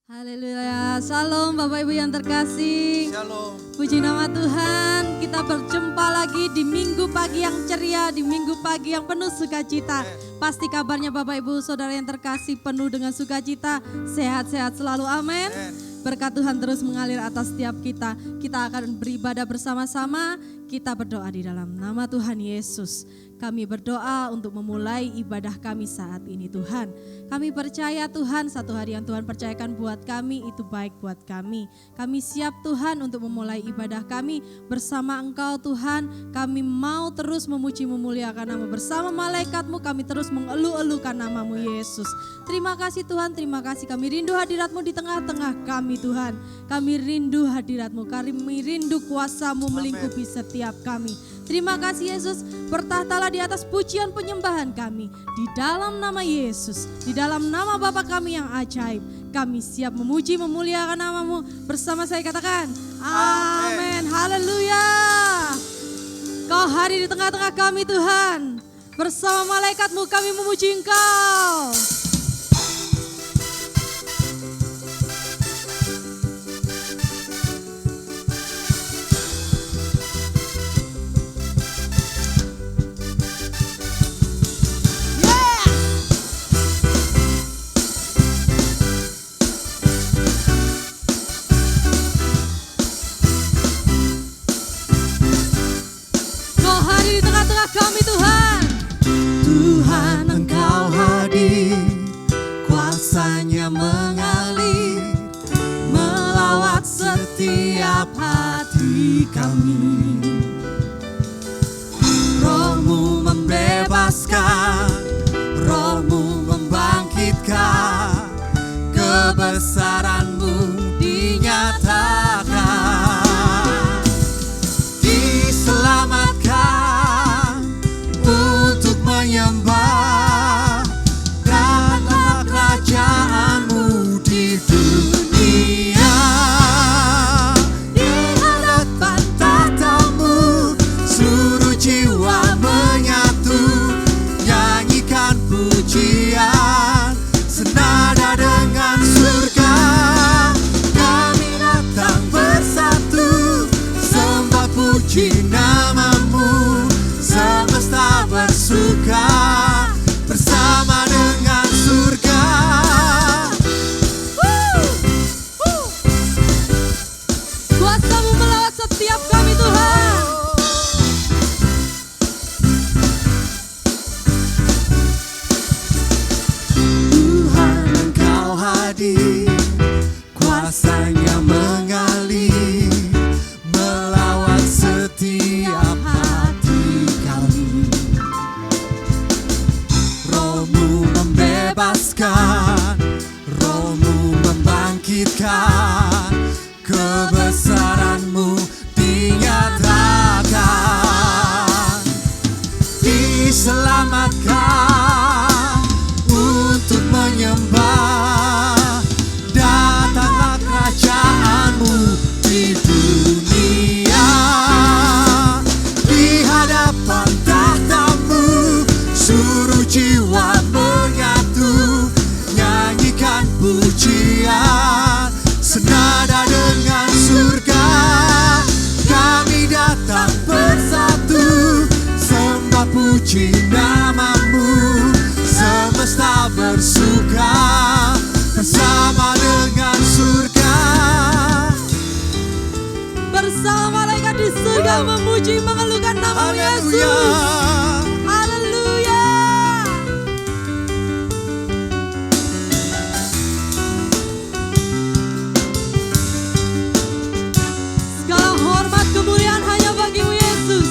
Haleluya, Shalom Bapak Ibu yang terkasih. Shalom. Puji nama Tuhan, kita berjumpa lagi di minggu pagi yang ceria, di minggu pagi yang penuh sukacita. Pasti kabarnya Bapak Ibu Saudara yang terkasih penuh dengan sukacita, sehat-sehat selalu, amin. Berkat Tuhan terus mengalir atas setiap kita. Kita akan beribadah bersama-sama, kita berdoa di dalam nama Tuhan Yesus. Kami berdoa untuk memulai ibadah kami saat ini Tuhan. Kami percaya Tuhan, satu hari yang Tuhan percayakan buat kami itu baik buat kami. Kami siap Tuhan untuk memulai ibadah kami bersama Engkau Tuhan. Kami mau terus memuji memuliakan nama bersama malaikat-Mu, kami terus mengeluh-elukan nama-Mu Yesus. Terima kasih Tuhan, terima kasih. Kami rindu hadirat-Mu di tengah-tengah kami Tuhan. Kami rindu hadirat-Mu, kami rindu kuasa-Mu melingkupi setiap kami. Terima kasih Yesus, bertahtalah di atas pujian penyembahan kami. Di dalam nama Yesus, di dalam nama Bapa kami yang ajaib, kami siap memuji memuliakan nama-Mu. Bersama saya katakan, amin. Haleluya. Kau hadir di tengah-tengah kami Tuhan. Bersama malaikat-Mu kami memuji Engkau. Kami Tuhan, Tuhan Engkau hadir, kuasanya mengalir, melawat setiap hati kami. Roh-Mu membebaskan, Roh-Mu membangkitkan, kebesaran-Mu dinyatakan, diselamatkan untuk menyembah, datanglah kerajaan-Mu di dunia. Di hadapan tahta-Mu seluruh jiwa menyatu, nyanyikan pujian senada dengan surga. Kami datang bersatu, sembah puji nama-Mu, semesta bersuka bersama dengan surga. kuasa-Mu melawat setiap kami Tuhan. Tuhan Engkau hadir, kuasanya mengalir, melawat setiap hati kami. Roh-Mu membebaskan, Roh-Mu membangkitkan, kebesaran-Mu dinyatakan, diselamatkan untuk menyembah, datanglah kerajaan-Mu di dunia. Di hadapan tahta-Mu seluruh jiwa menyatu, nyanyikan pujian senada dengan surga. Kami datang bersatu, sembah puji nama-Mu, semesta bersuka bersama dengan surga. Bersama malaikat di surga memuji mengeluhkan nama Yesus. Haleluya. Segala hormat kemuliaan hanya bagi-Mu Yesus.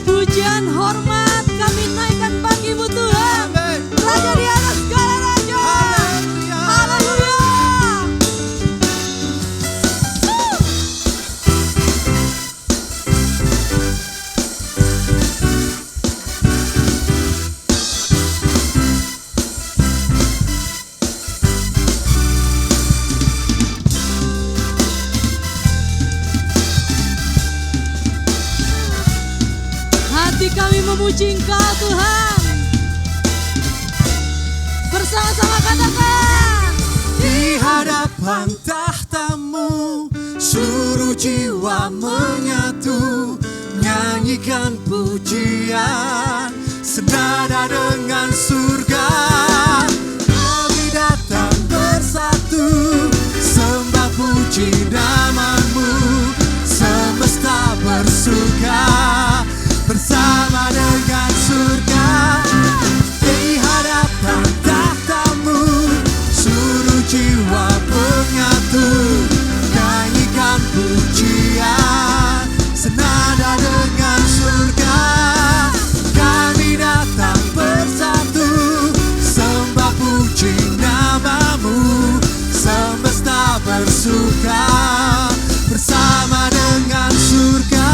Pujian hormat kami naikkan bagi-Mu Tuhan. Raja di atas segala raja. Haleluya. Hati kami memuji Engkau Tuhan. Bersama-sama katakan. Di hadapan tahtamu seluruh jiwa menyatu, nyanyikan pujian senada dengan surga. Kami datang bersatu, sembah puji namamu, semesta bersuka bersama dengan surga. Di hadapan tahtamu seluruh jiwa menyatu, nyanyikan pujian senada dengan surga. Kami datang bersatu, sembah puji namamu, semesta bersuka bersama dengan surga.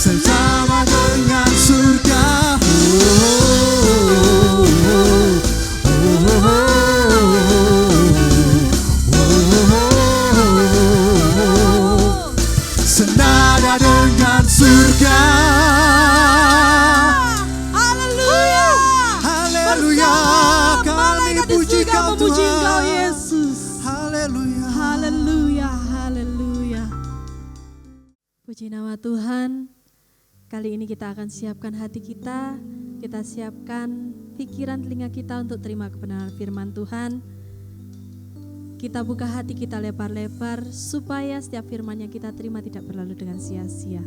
Bersama dengan surga. Senada dengan surga. Haleluya. Haleluya. Kami puji Kau memuji Engkau Tuhan. Yesus. Haleluya. Haleluya, haleluya. Puji nama Tuhan. Kali ini kita akan siapkan hati kita siapkan pikiran telinga kita untuk terima kebenaran firman Tuhan. Kita buka hati kita lebar-lebar supaya setiap firman yang kita terima tidak berlalu dengan sia-sia.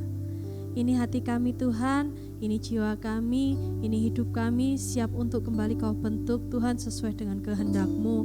Ini hati kami Tuhan, ini jiwa kami, ini hidup kami siap untuk kembali Kau bentuk Tuhan sesuai dengan kehendak-Mu.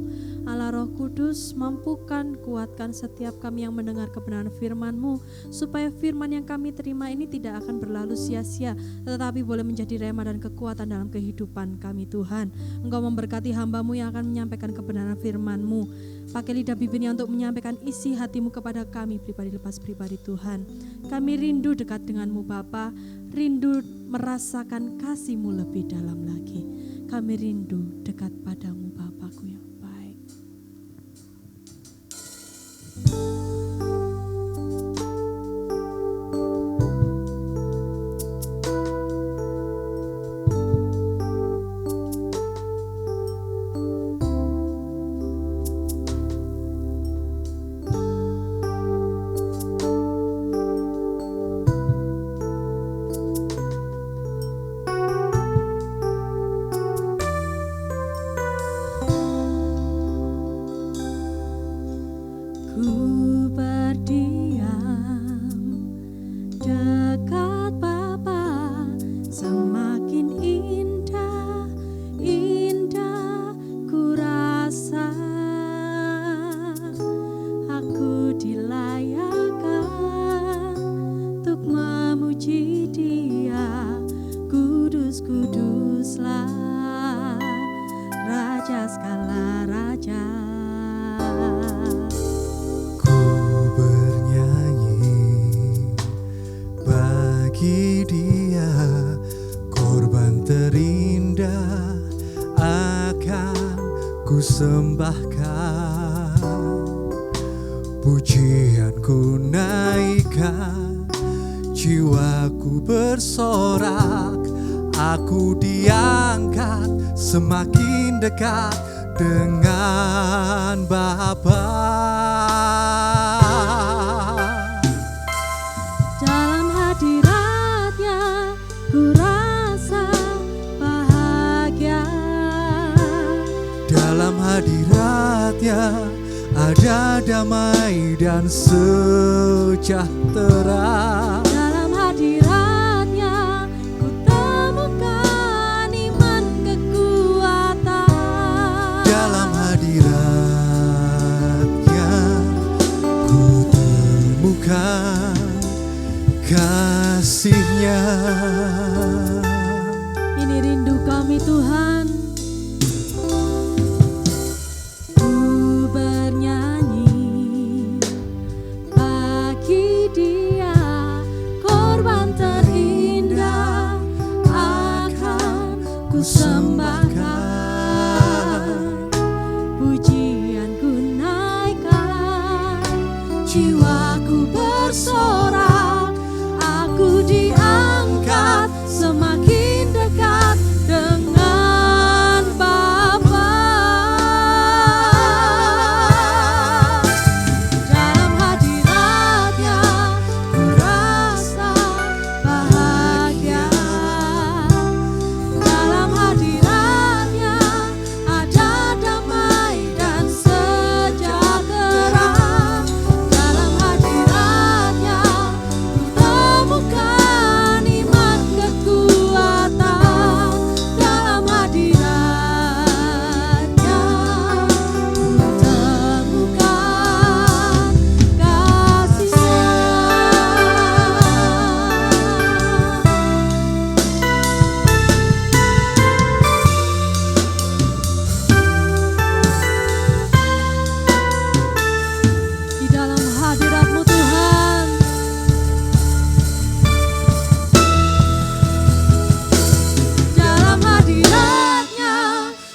Allah Roh Kudus, mampukan, kuatkan setiap kami yang mendengar kebenaran firman-Mu, supaya firman yang kami terima ini tidak akan berlalu sia-sia, tetapi boleh menjadi rema dan kekuatan dalam kehidupan kami Tuhan. Engkau memberkati hamba-Mu yang akan menyampaikan kebenaran firman-Mu. Pakai lidah bibirnya untuk menyampaikan isi hati-Mu kepada kami pribadi lepas pribadi Tuhan. Kami rindu dekat dengan-Mu Bapa, rindu merasakan kasih-Mu lebih dalam lagi. Kami rindu dekat padamu Bapakku yang baik. Ku berdiam dekat Bapa, semakin indah, indah ku rasa. Aku dilayakkan untuk memuji Dia, kudus, kuduslah Raja segala raja. Dia korban terindah akan ku sembahkan, pujianku naikkan, jiwaku bersorak, aku diangkat semakin dekat dengan Bapa. Ku rasa bahagia. Dalam hadiratnya ada damai dan sejahtera. Dalam hadiratnya ku temukan iman kekuatan. Dalam hadiratnya ku temukan kasih-Nya. Ini rindu kami Tuhan. Ku bernyanyi bagi Dia, korban terindah akan ku sembahkan, pujianku naikkan, jiwaku bersorak, aku diangkat semakin dekat dengan Bapa. Dalam hadiratnya ku rasa bahagia, dalam hadiratnya ada damai dan sejahtera, dalam hadiratnya ku temukan iman kekuatan, dalam hadiratnya ku temukan kasih-Nya. Di dalam hadirat-Mu Tuhan, dalam hadiratnya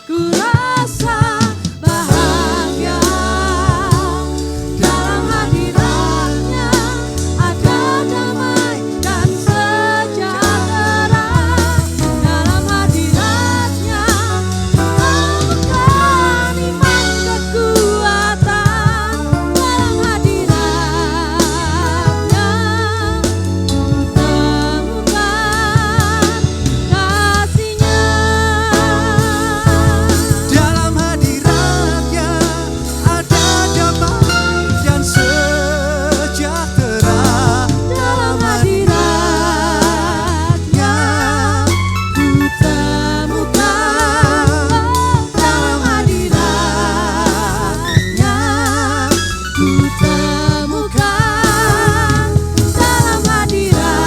ku rasa bahagia, dalam hadiratnya ada damai dan sejahtera, dalam hadiratnya ku temukan iman kekuatan, dalam hadiratnya ku temukan kasih-Nya. Dalam hadiratnya ada damai dan sejahtera. Dalam hadiratnya ku temukan, dalam hadiratnya ku temukan, dalam hadiratnya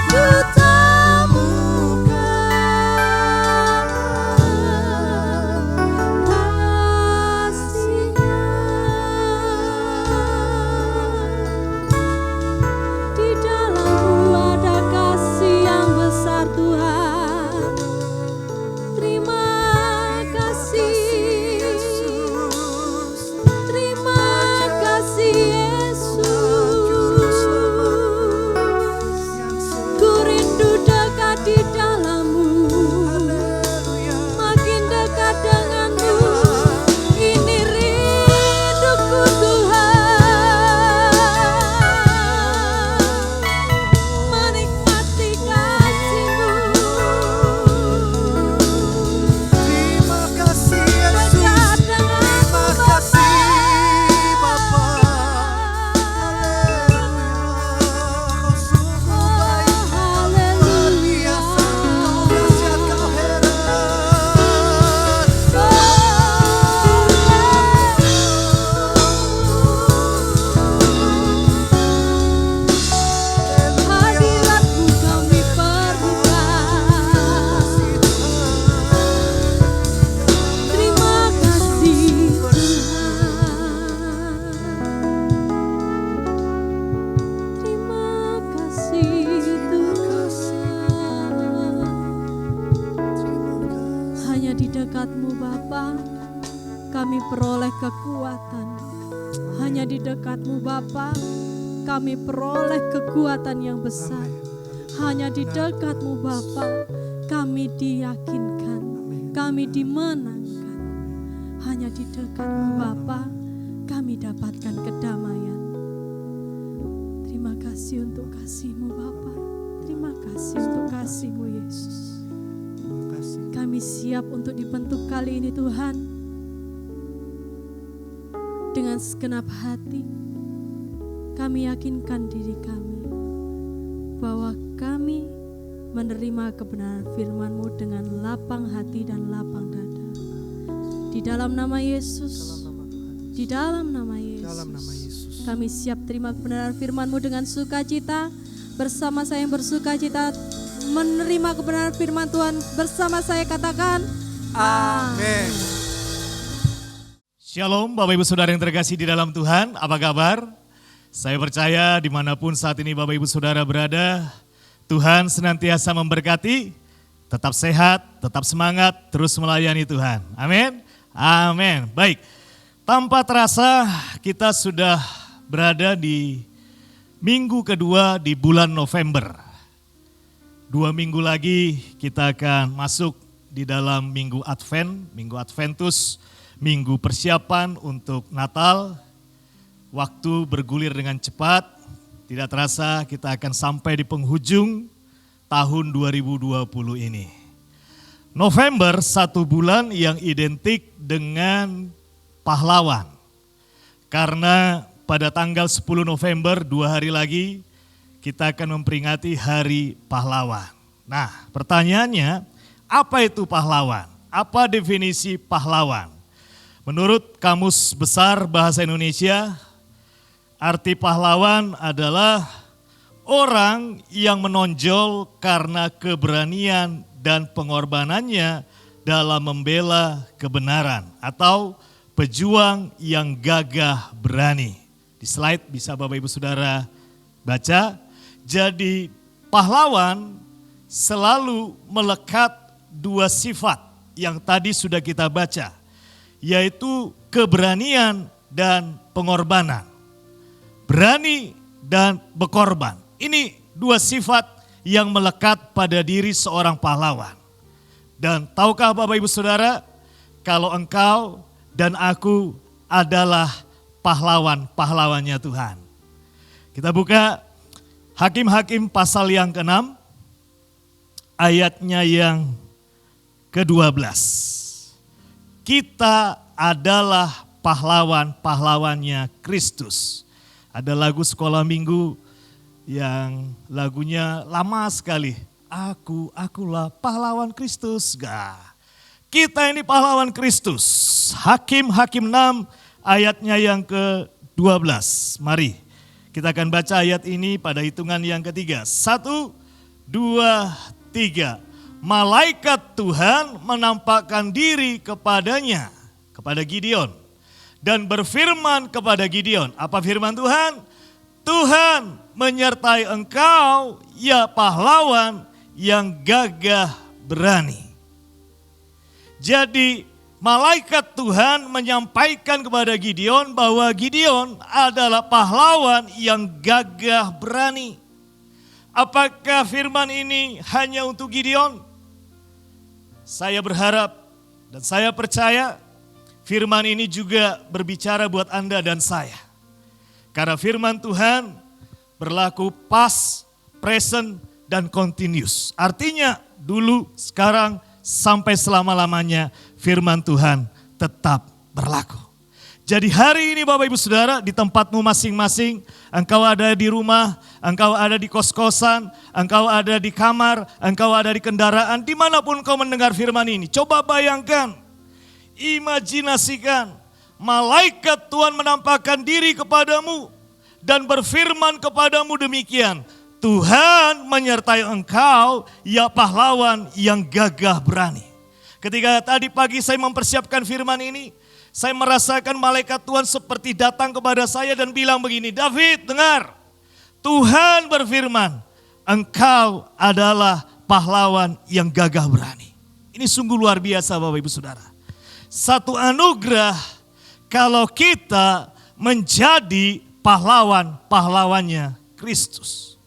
ku temukan kasih-Nya. Di dalam-Mu ada kasih yang besar Tuhan. Terima kasih, terima kasih Yesus. Ku rindu dekat di dalam-Mu, makin dekat dengan-Mu. Ini rinduku Tuhan, menikmati kasih-Mu. Terima kasih Yesus, Dekat dengan-Mu terima kasih Bapa. Kau sungguh baik, luar biasa, Kau dahsyat, Kau heran. Hadirat-Mu kami perlukan. Terima kasih Tuhan. Terima kasih Tuhan. Hanya di dekat-Mu Bapa kami peroleh kekuatan. Hanya di dekat-Mu Bapa kami peroleh kekuatan yang besar. Hanya di dekat-Mu Bapa kami diyakinkan, kami dimenangkan. Hanya di dekat-Mu Bapa kami dapatkan kedamaian. Terima kasih untuk kasih-Mu Bapa. Terima kasih untuk kasih-Mu Yesus. Terima kasih. Kami siap untuk dibentuk kali ini Tuhan, dengan segenap hati. Kami yakinkan diri kami bahwa kami menerima kebenaran firman-Mu dengan lapang hati dan lapang dada. Di dalam nama Yesus, di dalam nama Dalam nama Yesus, Yesus. kami siap terima kebenaran firman-Mu dengan sukacita. Bersama saya yang bersukacita menerima kebenaran firman Tuhan, bersama saya katakan Amin. Shalom Bapak Ibu Saudara yang terkasih di dalam Tuhan, apa kabar? Saya percaya dimanapun saat ini Bapak Ibu Saudara berada, Tuhan senantiasa memberkati, tetap sehat, tetap semangat, terus melayani Tuhan. Amin. Amin. Baik, Tanpa terasa kita sudah berada di minggu kedua di bulan November. 2 minggu lagi kita akan masuk di dalam minggu Advent, minggu Adventus, minggu persiapan untuk Natal. Waktu bergulir dengan cepat, tidak terasa kita akan sampai di penghujung tahun 2020 ini. November 1 bulan yang identik dengan pahlawan. Karena pada tanggal 10 November 2 hari lagi kita akan memperingati Hari Pahlawan. Nah, pertanyaannya, apa itu pahlawan? Apa definisi pahlawan? Menurut Kamus Besar Bahasa Indonesia, arti pahlawan adalah orang yang menonjol karena keberanian dan pengorbanannya dalam membela kebenaran atau pejuang yang gagah berani. Di slide bisa Bapak Ibu Saudara baca. Jadi pahlawan selalu melekat 2 sifat yang tadi sudah kita baca. Yaitu keberanian dan pengorbanan. Berani dan berkorban. Ini 2 sifat yang melekat pada diri seorang pahlawan. Dan tahukah Bapak Ibu Saudara, kalau engkau dan aku adalah pahlawan-pahlawannya Tuhan. Kita buka Hakim-Hakim pasal yang ke-6, ayatnya yang ke-12. Kita adalah pahlawan-pahlawannya Kristus. Ada lagu sekolah minggu yang lagunya lama sekali. Akulah pahlawan Kristus. Kita ini pahlawan Kristus. Hakim-Hakim 6 ayatnya yang ke-12. Mari kita akan baca ayat ini pada hitungan yang ketiga. 1, 2, 3. Malaikat Tuhan menampakkan diri kepadanya, kepada Gideon. Dan berfirman kepada Gideon. Apa firman Tuhan? Tuhan menyertai engkau ya pahlawan yang gagah berani. Jadi malaikat Tuhan menyampaikan kepada Gideon bahwa Gideon adalah pahlawan yang gagah berani. Apakah firman ini hanya untuk Gideon? Saya berharap dan saya percaya firman ini juga berbicara buat Anda dan saya. Karena firman Tuhan berlaku past, present, dan continuous. Artinya dulu, sekarang, sampai selama-lamanya firman Tuhan tetap berlaku. Jadi hari ini Bapak Ibu Saudara di tempatmu masing-masing, engkau ada di rumah, engkau ada di kos-kosan, engkau ada di kamar, engkau ada di kendaraan, dimanapun kau mendengar firman ini. Coba bayangkan, imajinasikan, malaikat Tuhan menampakkan diri kepadamu dan berfirman kepadamu demikian. Tuhan menyertai engkau, ya pahlawan yang gagah berani. Ketika tadi pagi saya mempersiapkan firman ini, saya merasakan malaikat Tuhan seperti datang kepada saya dan bilang begini, David dengar, Tuhan berfirman, engkau adalah pahlawan yang gagah berani. Ini sungguh luar biasa Bapak Ibu Saudara. Satu anugerah kalau kita menjadi pahlawan-pahlawannya Kristus.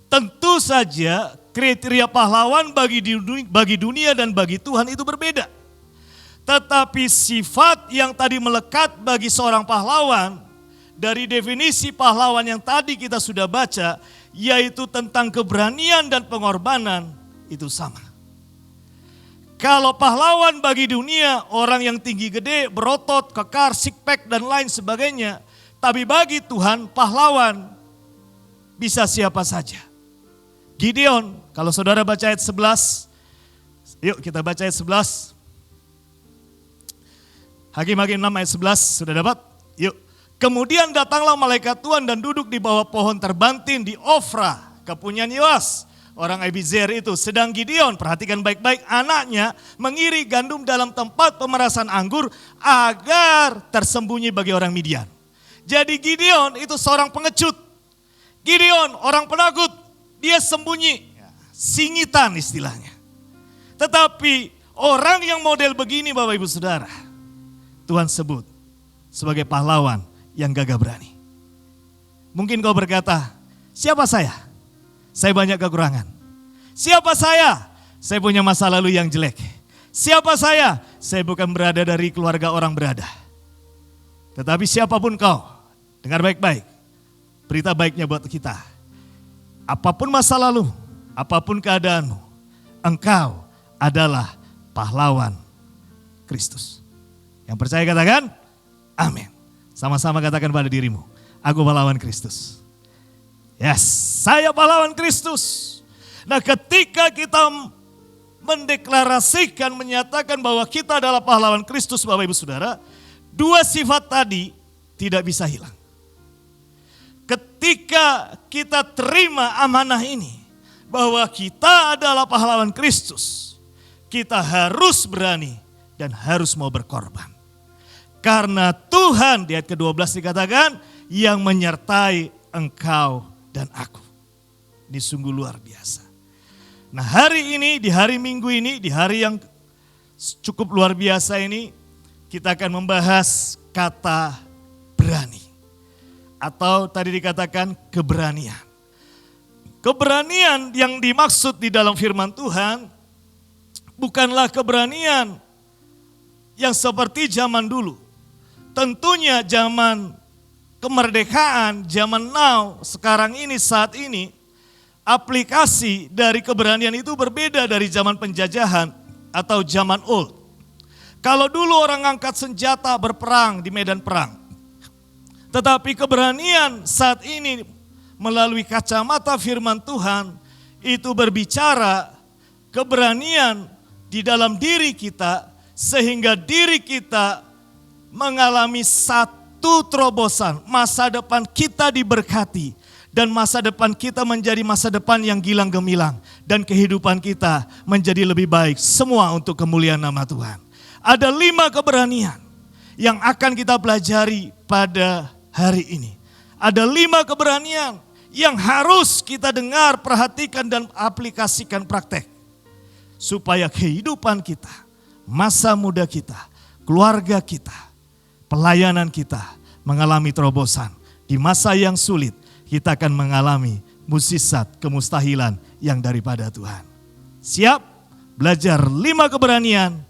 Tentu saja kriteria pahlawan bagi dunia dan bagi Tuhan itu berbeda. Tetapi sifat yang tadi melekat bagi seorang pahlawan, dari definisi pahlawan yang tadi kita sudah baca, yaitu tentang keberanian dan pengorbanan, itu sama. Kalau pahlawan bagi dunia, orang yang tinggi gede, berotot, kekar, six-pack dan lain sebagainya. Tapi bagi Tuhan, pahlawan bisa siapa saja. Gideon, kalau saudara baca ayat 11, yuk kita baca ayat 11. Hakim-Hakim 6 ayat 11, sudah dapat? Yuk. Kemudian datanglah malaikat Tuhan dan duduk di bawah pohon terbantin di Ofra, kepunyaan Yoas, orang Abizer itu. Sedang Gideon, perhatikan baik-baik, anaknya mengiris gandum dalam tempat pemerasan anggur agar tersembunyi bagi orang Midian. Jadi Gideon itu seorang pengecut. Gideon orang penakut, dia sembunyi, singitan istilahnya. Tetapi orang yang model begini Bapak Ibu Saudara, Tuhan sebut sebagai pahlawan yang gagah berani. Mungkin kau berkata, siapa saya? Saya banyak kekurangan. Siapa saya? Saya punya masa lalu yang jelek. Siapa saya? Saya bukan berada dari keluarga orang berada. Tetapi siapapun kau, dengar baik-baik. Berita baiknya buat kita. Apapun masa lalu, apapun keadaanmu, engkau adalah pahlawan Kristus. Yang percaya katakan, amin. Sama-sama katakan pada dirimu, aku pahlawan Kristus. Yes, saya pahlawan Kristus. Nah, ketika kita mendeklarasikan, menyatakan bahwa kita adalah pahlawan Kristus, Bapak Ibu Saudara, dua sifat tadi tidak bisa hilang. Ketika kita terima amanah ini, bahwa kita adalah pahlawan Kristus, kita harus berani dan harus mau berkorban. Karena Tuhan, di ayat ke-12 dikatakan, yang menyertai engkau dan aku. Ini sungguh luar biasa. Nah, hari ini, di hari Minggu ini, di hari yang cukup luar biasa ini, kita akan membahas kata berani. Atau tadi dikatakan keberanian. Keberanian yang dimaksud di dalam firman Tuhan bukanlah keberanian yang seperti zaman dulu. Tentunya zaman kemerdekaan, zaman now, sekarang ini, saat ini, aplikasi dari keberanian itu berbeda dari zaman penjajahan atau zaman old. Kalau dulu orang angkat senjata berperang di medan perang. Tetapi keberanian saat ini melalui kacamata firman Tuhan itu berbicara keberanian di dalam diri kita sehingga diri kita mengalami satu terobosan. Masa depan kita diberkati. Dan masa depan kita menjadi masa depan yang gilang gemilang. Dan kehidupan kita menjadi lebih baik. Semua untuk kemuliaan nama Tuhan. Ada 5 keberanian yang akan kita pelajari pada hari ini. Ada 5 keberanian yang harus kita dengar, perhatikan dan aplikasikan praktek. Supaya kehidupan kita, masa muda kita, keluarga kita, pelayanan kita mengalami terobosan. Di masa yang sulit, kita akan mengalami mukjizat kemustahilan yang daripada Tuhan. Siap belajar 5 keberanian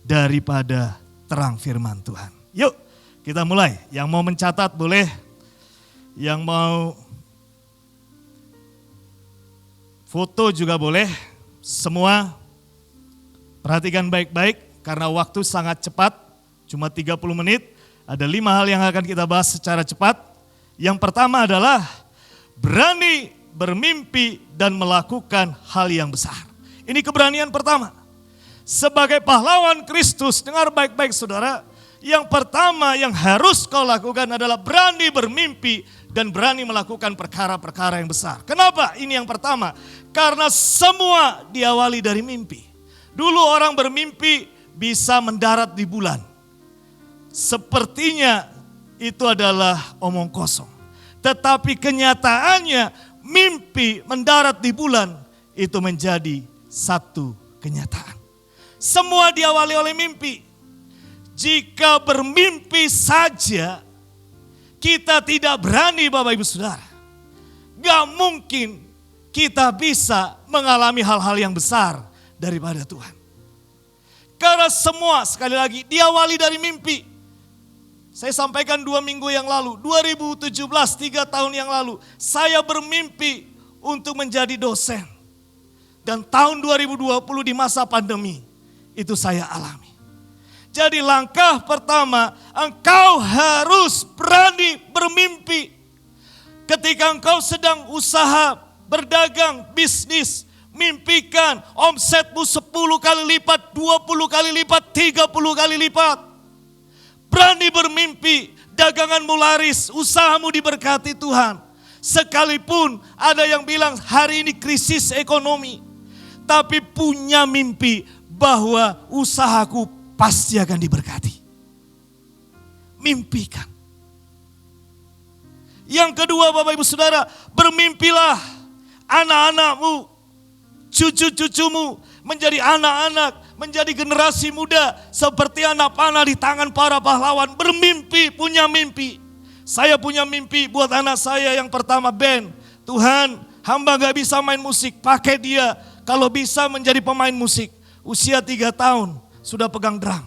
daripada terang firman Tuhan. Yuk kita mulai. Yang mau mencatat boleh. Yang mau foto juga boleh. Semua perhatikan baik-baik karena waktu sangat cepat. Cuma 30 menit. Ada 5 hal yang akan kita bahas secara cepat. Yang pertama adalah berani bermimpi dan melakukan hal yang besar. Ini keberanian pertama. Sebagai pahlawan Kristus, dengar baik-baik saudara. Yang pertama yang harus kau lakukan adalah berani bermimpi dan berani melakukan perkara-perkara yang besar. Kenapa? Ini yang pertama. Karena semua diawali dari mimpi. Dulu orang bermimpi bisa mendarat di bulan. Sepertinya itu adalah omong kosong. Tetapi kenyataannya mimpi mendarat di bulan itu menjadi satu kenyataan. Semua diawali oleh mimpi. Jika bermimpi saja kita tidak berani Bapak Ibu Saudara. Gak mungkin kita bisa mengalami hal-hal yang besar daripada Tuhan. Karena semua sekali lagi diawali dari mimpi. Saya sampaikan 2 minggu yang lalu, 2017, 3 tahun yang lalu, saya bermimpi untuk menjadi dosen. Dan tahun 2020 di masa pandemi, itu saya alami. Jadi langkah pertama, engkau harus berani bermimpi. Ketika engkau sedang usaha, berdagang, bisnis, mimpikan omsetmu 10 kali lipat, 20 kali lipat, 30 kali lipat. Berani bermimpi, daganganmu laris, usahamu diberkati Tuhan. Sekalipun ada yang bilang hari ini krisis ekonomi. Tapi punya mimpi bahwa usahaku pasti akan diberkati. Mimpikan. Yang kedua Bapak Ibu Saudara, bermimpilah anak-anakmu, cucu-cucumu menjadi anak-anak, menjadi generasi muda seperti anak panah di tangan para pahlawan. Bermimpi, punya mimpi. Saya punya mimpi buat anak saya yang pertama, Ben. Tuhan, hamba gak bisa main musik, pakai dia. Kalau bisa menjadi pemain musik. Usia 3 tahun sudah pegang drum.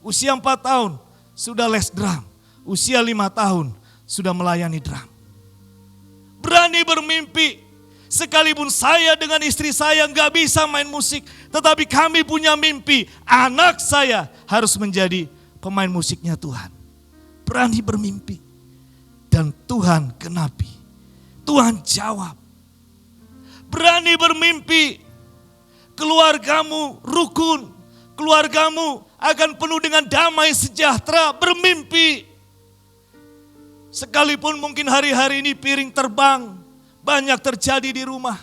Usia 4 tahun sudah les drum. Usia 5 tahun sudah melayani drum. Berani bermimpi. Sekalipun saya dengan istri saya gak bisa main musik. Tetapi kami punya mimpi. Anak saya harus menjadi pemain musiknya Tuhan. Berani bermimpi. Dan Tuhan genapi. Tuhan jawab. Berani bermimpi. Keluargamu rukun. Keluargamu akan penuh dengan damai sejahtera. Bermimpi. Sekalipun mungkin hari-hari ini piring terbang. Banyak terjadi di rumah.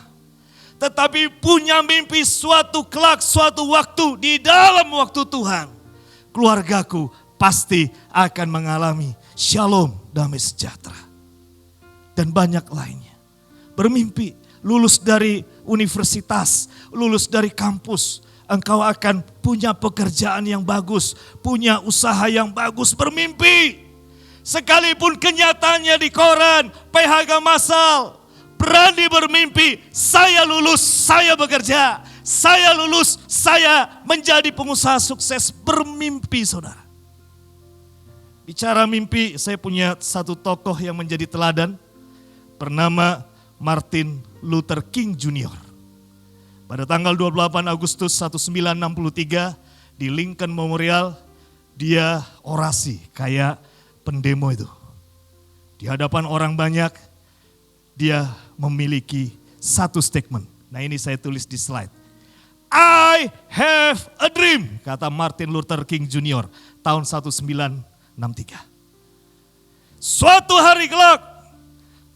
Tetapi punya mimpi suatu kelak, suatu waktu di dalam waktu Tuhan. Keluargaku pasti akan mengalami shalom, damai sejahtera. Dan banyak lainnya. Bermimpi lulus dari universitas, lulus dari kampus. Engkau akan punya pekerjaan yang bagus, punya usaha yang bagus. Bermimpi. Sekalipun kenyataannya di koran, PHK massal. Berani bermimpi, saya lulus, saya bekerja. Saya lulus, saya menjadi pengusaha sukses. Bermimpi saudara. Bicara mimpi, saya punya satu tokoh yang menjadi teladan. Bernama Martin Luther King Jr. Pada tanggal 28 Agustus 1963 di Lincoln Memorial, dia orasi kayak pendemo itu. Di hadapan orang banyak, dia memiliki satu statement. Nah ini saya tulis di slide. I have a dream, kata Martin Luther King Jr. tahun 1963. Suatu hari kelak,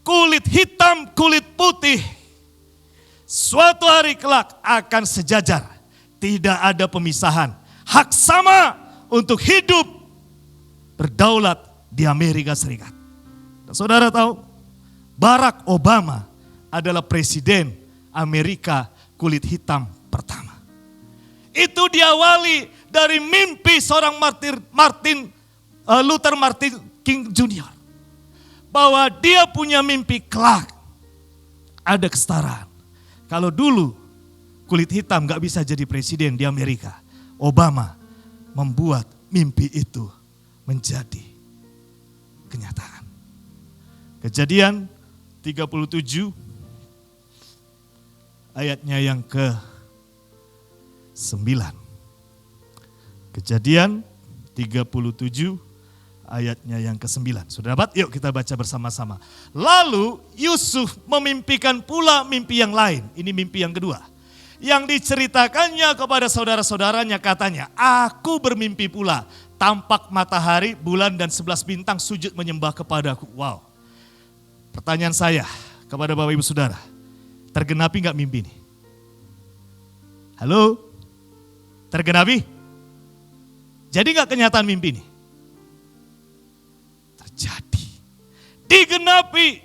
kulit hitam, kulit putih, suatu hari kelak akan sejajar. Tidak ada pemisahan. Hak sama untuk hidup berdaulat di Amerika Serikat. Dan saudara tahu, Barack Obama adalah presiden Amerika kulit hitam pertama. Itu diawali dari mimpi seorang Luther Martin King Jr. Bahwa dia punya mimpi kelak ada kesetaraan. Kalau dulu kulit hitam gak bisa jadi presiden di Amerika, Obama membuat mimpi itu menjadi kenyataan. Kejadian 37 ayatnya yang ke-9. Kejadian 37 ayatnya yang ke-9. Sudah dapat? Yuk kita baca bersama-sama. Lalu Yusuf memimpikan pula mimpi yang lain. Ini mimpi yang kedua. Yang diceritakannya kepada saudara-saudaranya, katanya, aku bermimpi pula. Tampak matahari, bulan dan 11 bintang sujud menyembah kepadaku. Wow. Pertanyaan saya kepada Bapak Ibu Saudara, tergenapi gak mimpi ini? Halo? Tergenapi? Jadi gak kenyataan mimpi ini? Terjadi. Digenapi.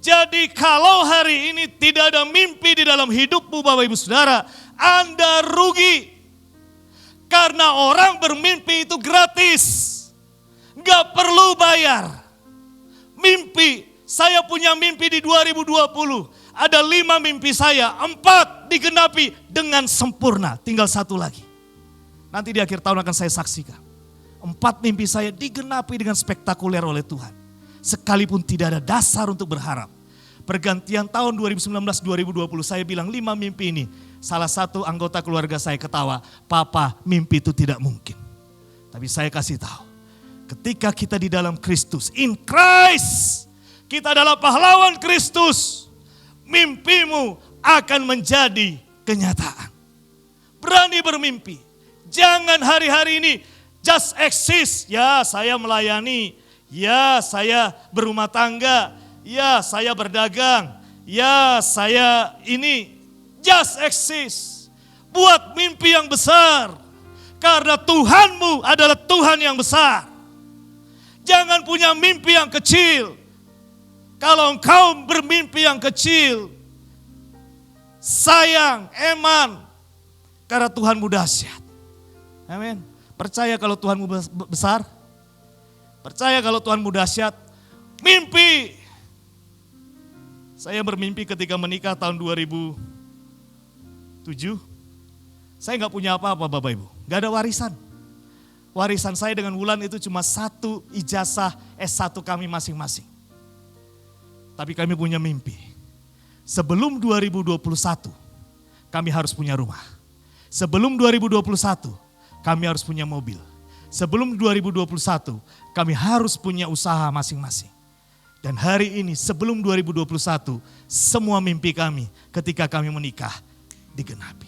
Jadi kalau hari ini tidak ada mimpi di dalam hidupmu Bapak Ibu Saudara, Anda rugi. Karena orang bermimpi itu gratis. Gak perlu bayar. Mimpi, saya punya mimpi di 2020. Ada 5 mimpi saya, 4 digenapi dengan sempurna. Tinggal 1 lagi. Nanti di akhir tahun akan saya saksikan. 4 mimpi saya digenapi dengan spektakuler oleh Tuhan. Sekalipun tidak ada dasar untuk berharap. Pergantian tahun 2019-2020 saya bilang 5 mimpi ini. Salah satu anggota keluarga saya ketawa, Papa mimpi itu tidak mungkin. Tapi saya kasih tahu. Ketika kita di dalam Kristus, in Christ, kita adalah pahlawan Kristus, mimpimu akan menjadi kenyataan. Berani bermimpi. Jangan hari-hari ini just exist. Ya saya melayani, ya saya berumah tangga, ya saya berdagang, ya saya ini just exist. Buat mimpi yang besar. Karena Tuhanmu adalah Tuhan yang besar. Jangan punya mimpi yang kecil. Kalau engkau bermimpi yang kecil, sayang, eman. Karena Tuhanmu dahsyat. Amin. Percaya kalau Tuhanmu besar? Percaya kalau Tuhanmu dahsyat? Mimpi. Saya bermimpi ketika menikah tahun 2007. Saya nggak punya apa-apa Bapak Ibu. Nggak ada warisan. Warisan saya dengan Wulan itu cuma 1 ijazah S1 kami masing-masing. Tapi kami punya mimpi. Sebelum 2021 kami harus punya rumah. Sebelum 2021 kami harus punya mobil. Sebelum 2021 kami harus punya usaha masing-masing. Dan hari ini sebelum 2021 semua mimpi kami ketika kami menikah digenapi.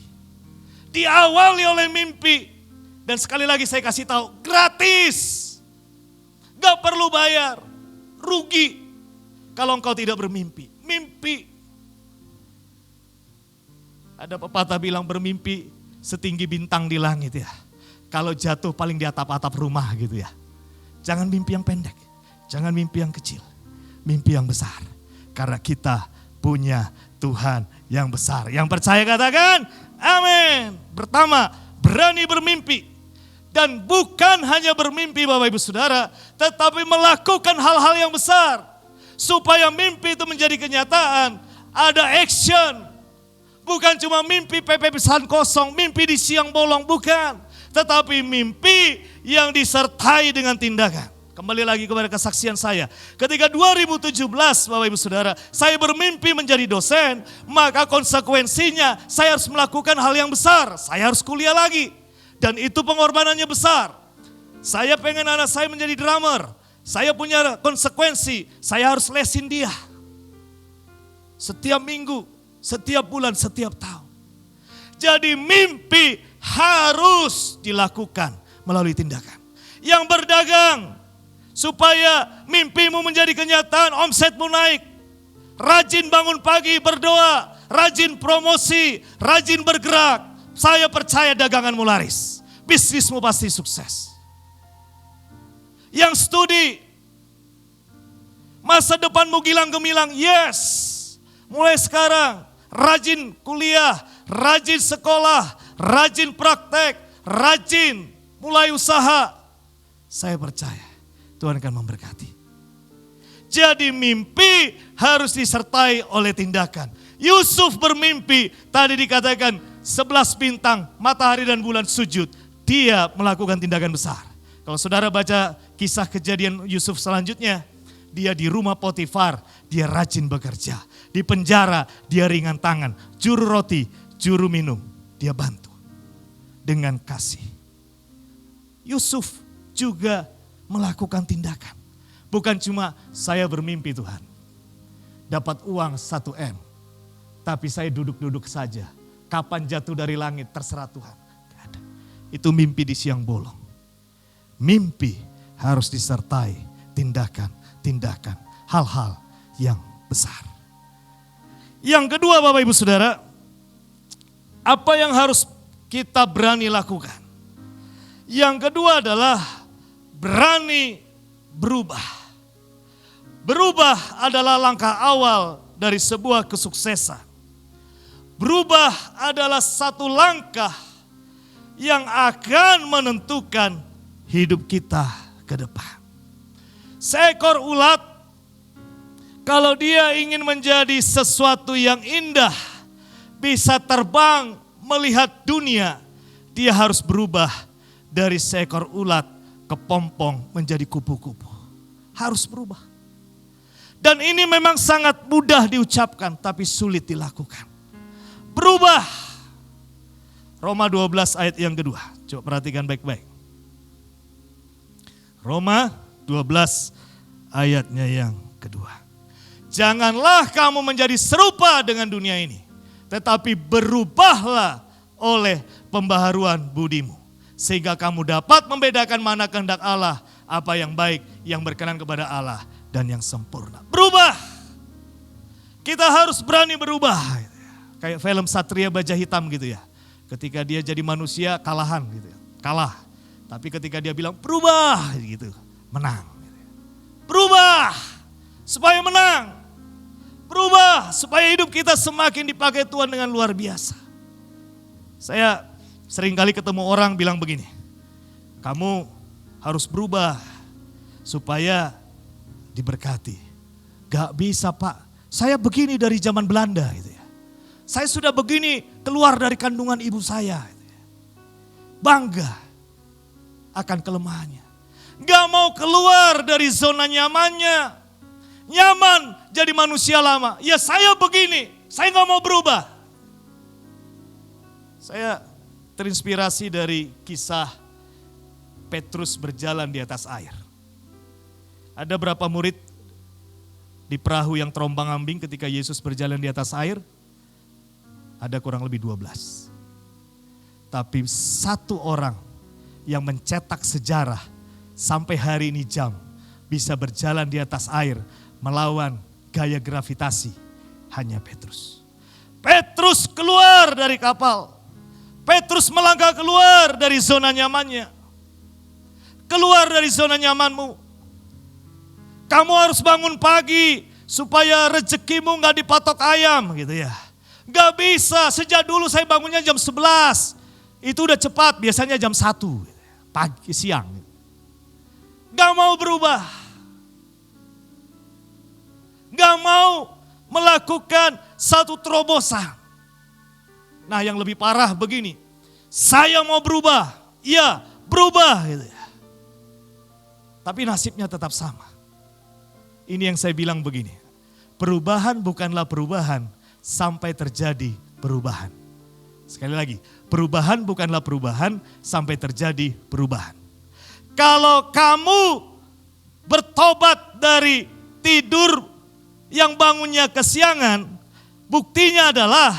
Diawali oleh mimpi. Dan sekali lagi saya kasih tahu, gratis. Gak perlu bayar, rugi kalau engkau tidak bermimpi. Mimpi. Ada pepatah bilang bermimpi setinggi bintang di langit ya. Kalau jatuh paling di atap-atap rumah gitu ya. Jangan mimpi yang pendek, jangan mimpi yang kecil. Mimpi yang besar. Karena kita punya Tuhan yang besar. Yang percaya katakan, amin. Pertama, berani bermimpi. Dan bukan hanya bermimpi Bapak Ibu Saudara, tetapi melakukan hal-hal yang besar. Supaya mimpi itu menjadi kenyataan, ada action. Bukan cuma mimpi pepesan kosong, mimpi di siang bolong, bukan. Tetapi mimpi yang disertai dengan tindakan. Kembali lagi kepada kesaksian saya. Ketika 2017 Bapak Ibu Saudara, saya bermimpi menjadi dosen, maka konsekuensinya saya harus melakukan hal yang besar. Saya harus kuliah lagi. Dan itu pengorbanannya besar. Saya pengen anak saya menjadi drummer. Saya punya konsekuensi, saya harus lesin dia. Setiap minggu, setiap bulan, setiap tahun. Jadi mimpi harus dilakukan melalui tindakan. Yang berdagang, supaya mimpimu menjadi kenyataan, omsetmu naik. Rajin bangun pagi berdoa, rajin promosi, rajin bergerak. Saya percaya daganganmu laris, bisnismu pasti sukses. Yang studi, masa depanmu gilang gemilang, yes. Mulai sekarang, rajin kuliah, rajin sekolah, rajin praktek, rajin mulai usaha. Saya percaya Tuhan akan memberkati. Jadi mimpi harus disertai oleh tindakan. Yusuf bermimpi, tadi dikatakan 11 bintang, matahari dan bulan sujud. Dia melakukan tindakan besar. Kalau saudara baca kisah kejadian Yusuf selanjutnya, dia di rumah Potifar, dia rajin bekerja. Di penjara, dia ringan tangan. Juru roti, juru minum, dia bantu. Dengan kasih. Yusuf juga melakukan tindakan. Bukan cuma saya bermimpi Tuhan. Dapat uang 1 M. Tapi saya duduk-duduk saja. Kapan jatuh dari langit terserah Tuhan. Gak ada. Itu mimpi di siang bolong. Mimpi harus disertai tindakan, hal-hal yang besar. Yang kedua Bapak Ibu Saudara, apa yang harus kita berani lakukan? Yang kedua adalah berani berubah. Berubah adalah langkah awal dari sebuah kesuksesan. Berubah adalah satu langkah yang akan menentukan hidup kita ke depan. Seekor ulat, kalau dia ingin menjadi sesuatu yang indah, bisa terbang melihat dunia, dia harus berubah dari seekor ulat kepompong menjadi kupu-kupu. Harus berubah. Dan ini memang sangat mudah diucapkan, tapi sulit dilakukan. Berubah. Roma 12 ayat yang kedua. Coba perhatikan baik-baik. Roma 12 ayatnya yang kedua. Janganlah kamu menjadi serupa dengan dunia ini. Tetapi berubahlah oleh pembaharuan budimu. Sehingga kamu dapat membedakan mana kehendak Allah. Apa yang baik, yang berkenan kepada Allah. Dan yang sempurna. Berubah. Kita harus berani berubah. Kayak film Satria Baja Hitam gitu ya. Ketika dia jadi manusia kalahan gitu ya. Kalah. Tapi ketika dia bilang berubah gitu. Menang. Berubah. Supaya menang. Berubah supaya hidup kita semakin dipakai Tuhan dengan luar biasa. Saya sering kali ketemu orang bilang begini, kamu harus berubah supaya diberkati. Gak bisa Pak, saya begini dari zaman Belanda gitu ya. Saya sudah begini keluar dari kandungan ibu saya. Gitu ya. Bangga akan kelemahannya. Gak mau keluar dari zona nyamannya. Nyaman jadi manusia lama. Ya saya begini, saya gak mau berubah. Saya terinspirasi dari kisah Petrus berjalan di atas air. Ada berapa murid di perahu yang terombang-ambing ketika Yesus berjalan di atas air? Ada kurang lebih 12. Tapi satu orang yang mencetak sejarah sampai hari ini bisa berjalan di atas air melawan gaya gravitasi, hanya Petrus. Petrus keluar dari kapal. Petrus melangkah keluar dari zona nyamannya. Keluar dari zona nyamanmu. Kamu harus bangun pagi supaya rezekimu gak dipatok ayam gitu ya. Gak bisa, sejak dulu saya bangunnya jam 11. Itu udah cepat, biasanya jam 1 pagi, siang. Gak mau berubah. Gak mau melakukan satu terobosan. Nah yang lebih parah begini, saya mau berubah, iya berubah gitu ya. Tapi nasibnya tetap sama. Ini yang saya bilang begini, perubahan bukanlah perubahan sampai terjadi perubahan. Sekali lagi, perubahan bukanlah perubahan sampai terjadi perubahan. Kalau kamu bertobat dari tidur yang bangunnya kesiangan, buktinya adalah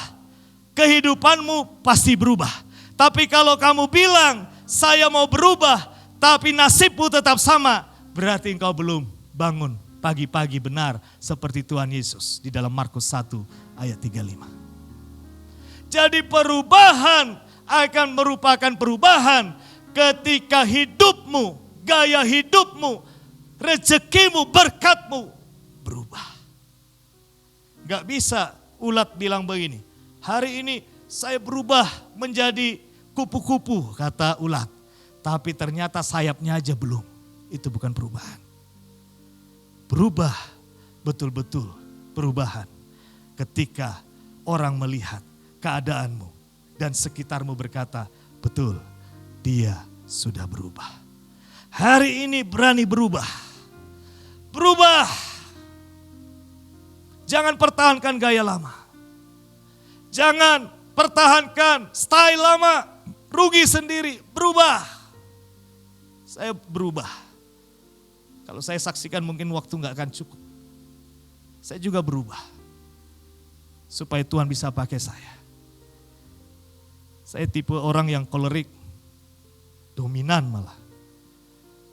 kehidupanmu pasti berubah. Tapi kalau kamu bilang, saya mau berubah, tapi nasibmu tetap sama, berarti engkau belum bangun pagi-pagi benar seperti Tuhan Yesus di dalam Markus 1 ayat 35. Jadi perubahan akan merupakan perubahan ketika hidupmu, gaya hidupmu, rezekimu, berkatmu berubah. Gak bisa ulat bilang begini, hari ini saya berubah menjadi kupu-kupu, kata ulat. Tapi ternyata sayapnya aja belum. Itu bukan perubahan. Berubah, betul-betul perubahan. Ketika orang melihat keadaanmu dan sekitarmu berkata, betul, dia sudah berubah. Hari ini berani berubah. Berubah. Jangan pertahankan gaya lama. Jangan pertahankan style lama, rugi sendiri, berubah. Saya berubah. Kalau saya saksikan mungkin waktu gak akan cukup. Saya juga berubah. Supaya Tuhan bisa pakai saya. Saya tipe orang yang kolerik, dominan malah.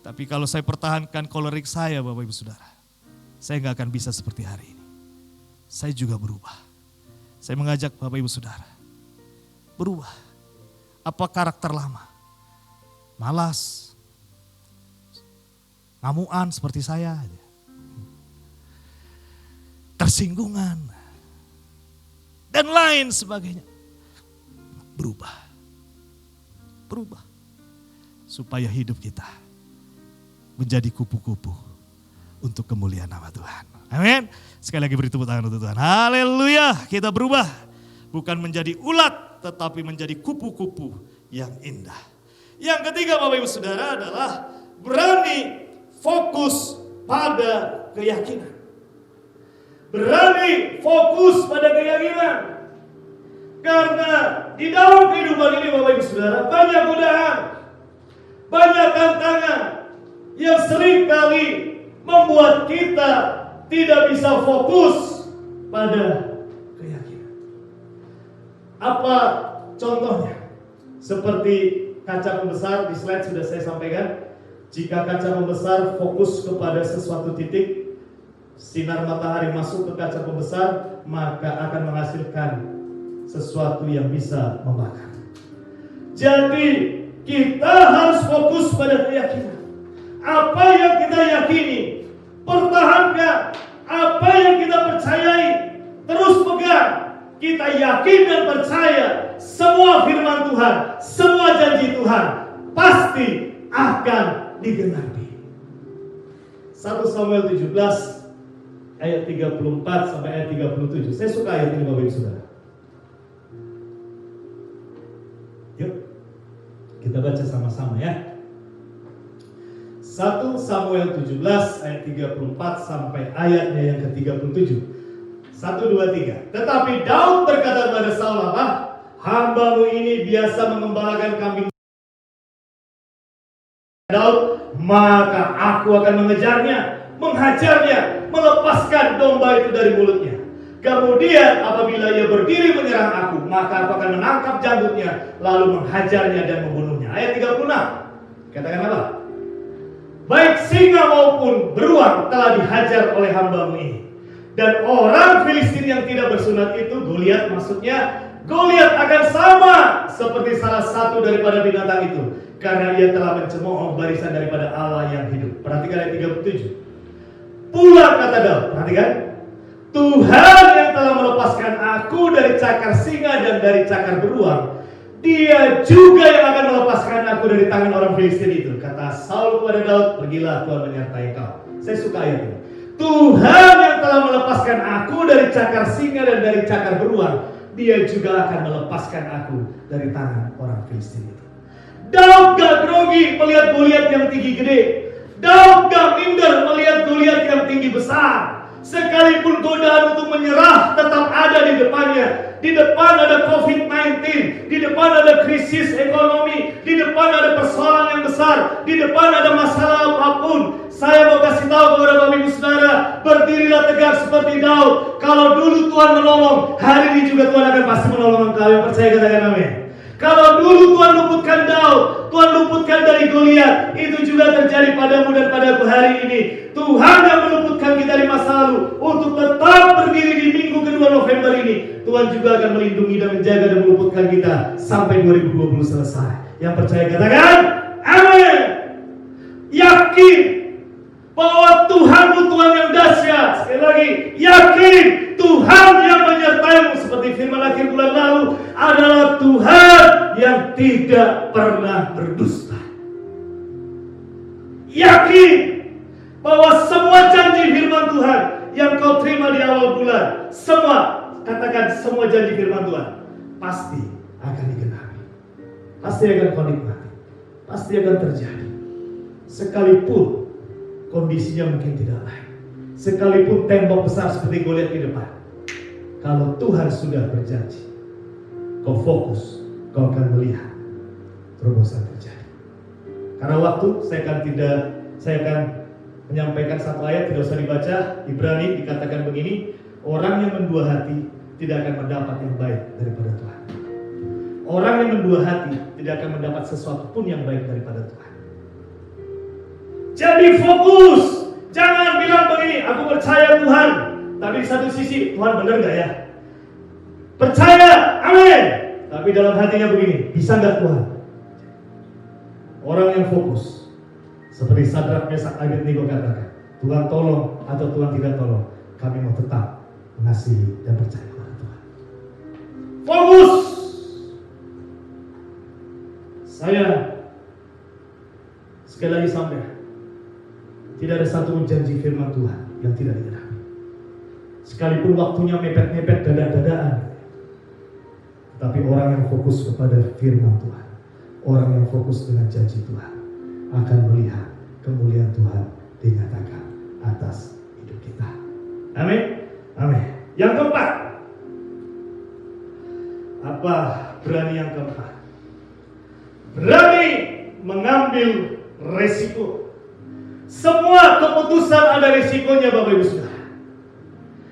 Tapi kalau saya pertahankan kolerik saya Bapak Ibu Saudara, saya gak akan bisa seperti hari ini. Saya juga berubah. Saya mengajak Bapak Ibu Saudara, berubah. Apa karakter lama? Malas, ngamuan seperti saya, tersinggungan, dan lain sebagainya. Berubah. Berubah. Supaya hidup kita menjadi kupu-kupu untuk kemuliaan nama Tuhan. Amin. Sekali lagi beri tepuk tangan untuk Tuhan. Haleluya. Kita berubah. Bukan menjadi ulat, tetapi menjadi kupu-kupu yang indah. Yang ketiga Bapak Ibu Saudara adalah berani fokus pada keyakinan. Berani fokus pada keyakinan. Karena di dalam kehidupan ini Bapak Ibu Saudara banyak godaan, banyak tantangan yang seringkali membuat kita tidak bisa fokus pada keyakinan. Apa contohnya? Seperti kaca pembesar di slide sudah saya sampaikan. Jika kaca pembesar fokus kepada sesuatu titik, sinar matahari masuk ke kaca pembesar, maka akan menghasilkan sesuatu yang bisa membakar. Jadi kita harus fokus pada keyakinan. Apa yang kita yakini, pertahankan. Apa yang kita percayai, pegang, kita yakin dan percaya semua firman Tuhan, semua janji Tuhan pasti akan digenapi. 1 Samuel 17 ayat 34 sampai ayat 37. Saya suka ayat ini Bapak Ibu Saudara. Yuk, kita baca sama-sama ya. 1 Samuel 17 ayat 34 sampai ayatnya yang ke-37. 1, 2, 3. Tetapi Daud berkata kepada Saul apa? Hambamu ini biasa mengembalakan kambing Daud, maka aku akan mengejarnya, menghajarnya, melepaskan domba itu dari mulutnya. Kemudian apabila ia berdiri menyerang aku, maka aku akan menangkap janggutnya, lalu menghajarnya dan membunuhnya. Ayat 36. Katakan apa? Baik singa maupun beruang telah dihajar oleh hambamu ini. Dan orang Filistin yang tidak bersunat itu, Goliat maksudnya, Goliat akan sama seperti salah satu daripada binatang itu, karena ia telah mencemooh barisan daripada Allah yang hidup. Perhatikan ayat 37. Pula kata Daud, perhatikan, Tuhan yang telah melepaskan aku dari cakar singa dan dari cakar beruang, Dia juga yang akan melepaskan aku dari tangan orang Filistin itu. Kata Saul kepada Daud, pergilah, Tuhan menyertai kau. Saya suka ayat ini. Tuhan yang telah melepaskan aku dari cakar singa dan dari cakar beruang, Dia juga akan melepaskan aku dari tangan orang Filistin itu. Daud gak grogi melihat Goliat yang tinggi gede. Daud gak minder melihat Goliat yang tinggi besar. Sekalipun godaan untuk menyerah tetap ada di depannya. Di depan ada COVID-19, di depan ada krisis ekonomi, di depan ada persoalan yang besar, di depan ada masalah apapun. Saya mau kasih tahu kepada Bapak Ibu Saudara, berdirilah tegak seperti Daud. Kalau dulu Tuhan menolong, hari ini juga Tuhan akan pasti menolong engkau. Yang percaya katakan amin. Kalau dulu Tuhan luputkan Daud, Tuhan luputkan dari Goliat, itu juga terjadi padamu dan padaku hari ini. Tuhan yang meluputkan kita di masa lalu untuk tetap berdiri di minggu kedua November ini. Tuhan juga akan melindungi dan menjaga dan meluputkan kita sampai 2020 selesai. Yang percaya katakan amin. Yakin bahwa Tuhanmu Tuhan yang dahsyat. Sekali lagi, yakin Tuhan yang menyertaimu seperti firman akhir bulan lalu adalah Tuhan yang tidak pernah berdusta. Yakin bahwa semua janji firman Tuhan yang kau terima di awal bulan, semua, katakan semua janji firman Tuhan pasti akan digenapi. Pasti akan kau nikmati. Pasti akan terjadi. Sekalipun kondisinya mungkin tidak lain, sekalipun tembok besar seperti Goliat di depan, kalau Tuhan sudah berjanji, kau fokus, kau akan melihat terobosan terjadi. Karena waktu, saya akan menyampaikan satu ayat, tidak usah dibaca. Ibrani dikatakan begini, orang yang mendua hati tidak akan mendapat yang baik daripada Tuhan. Orang yang mendua hati tidak akan mendapat sesuatu pun yang baik daripada Tuhan. Jadi fokus, jangan bilang begini, aku percaya Tuhan, tapi di satu sisi Tuhan benar gak ya? Percaya, amin. Tapi dalam hatinya begini, bisa gak Tuhan? Orang yang fokus, seperti Sadrak, Mesak, Abednego katakan, Tuhan tolong atau Tuhan tidak tolong, kami mau tetap mengasihi dan percaya kepada Tuhan. Fokus. Saya sekali lagi sampaikan, tidak ada satu janji firman Tuhan yang tidak digenapi. Sekalipun waktunya mepet-mepet dada-dadaan, tapi orang yang fokus kepada firman Tuhan, orang yang fokus dengan janji Tuhan, akan melihat kemuliaan Tuhan dinyatakan atas hidup kita. Amin. Amin. Yang keempat, apa berani yang keempat? Berani mengambil resiko. Semua keputusan ada risikonya Bapak Ibu Saudara.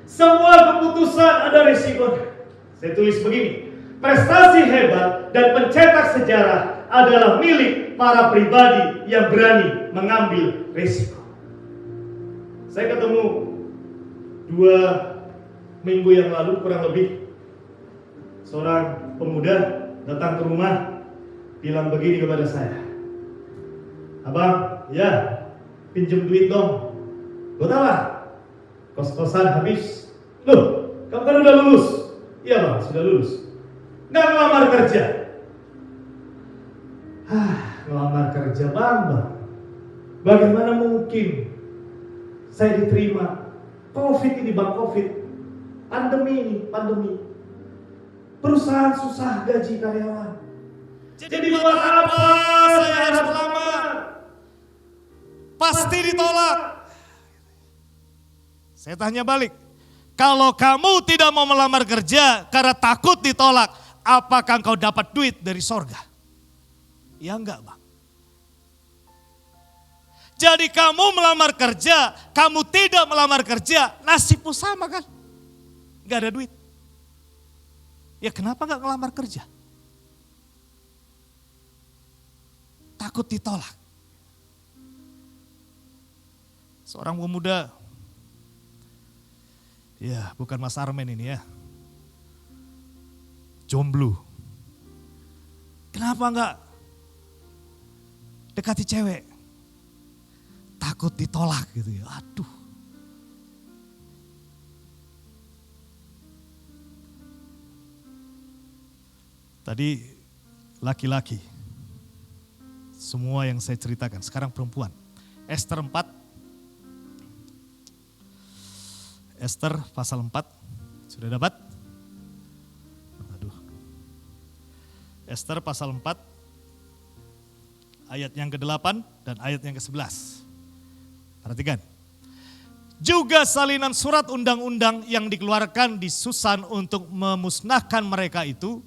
Semua keputusan ada risikonya. Saya tulis begini, prestasi hebat dan pencetak sejarah adalah milik para pribadi yang berani mengambil risiko. Saya ketemu 2 minggu yang lalu kurang lebih, seorang pemuda datang ke rumah, bilang begini kepada saya, Abang, ya pinjem duit dong. Buat apa? Kos-kosan habis. Loh, Kamu kan udah lulus. Iya bang, sudah lulus. Nggak ngelamar kerja. Ngelamar kerja bang. Bagaimana mungkin saya diterima? Covid ini bang, Covid. Pandemi. Perusahaan susah gaji karyawan. Jadi buat apa saya harus melamar? Pasti ditolak. Saya tanya balik. Kalau kamu tidak mau melamar kerja karena takut ditolak, apakah engkau dapat duit dari sorga? Ya enggak bang. Jadi kamu melamar kerja, kamu tidak melamar kerja, nasibmu sama kan? Gak ada duit. Ya kenapa gak ngelamar kerja? Takut ditolak. Seorang pemuda, ya bukan Mas Armen ini ya, jomblo. Kenapa enggak dekati cewek? Takut ditolak gitu ya, aduh. Tadi laki-laki, semua yang saya ceritakan, sekarang perempuan. Ester 4, Ester pasal 4, sudah dapat? Aduh. Ester pasal 4, ayat yang ke-8 dan ayat yang ke-11. Perhatikan. Juga salinan surat undang-undang yang dikeluarkan di Susan untuk memusnahkan mereka itu,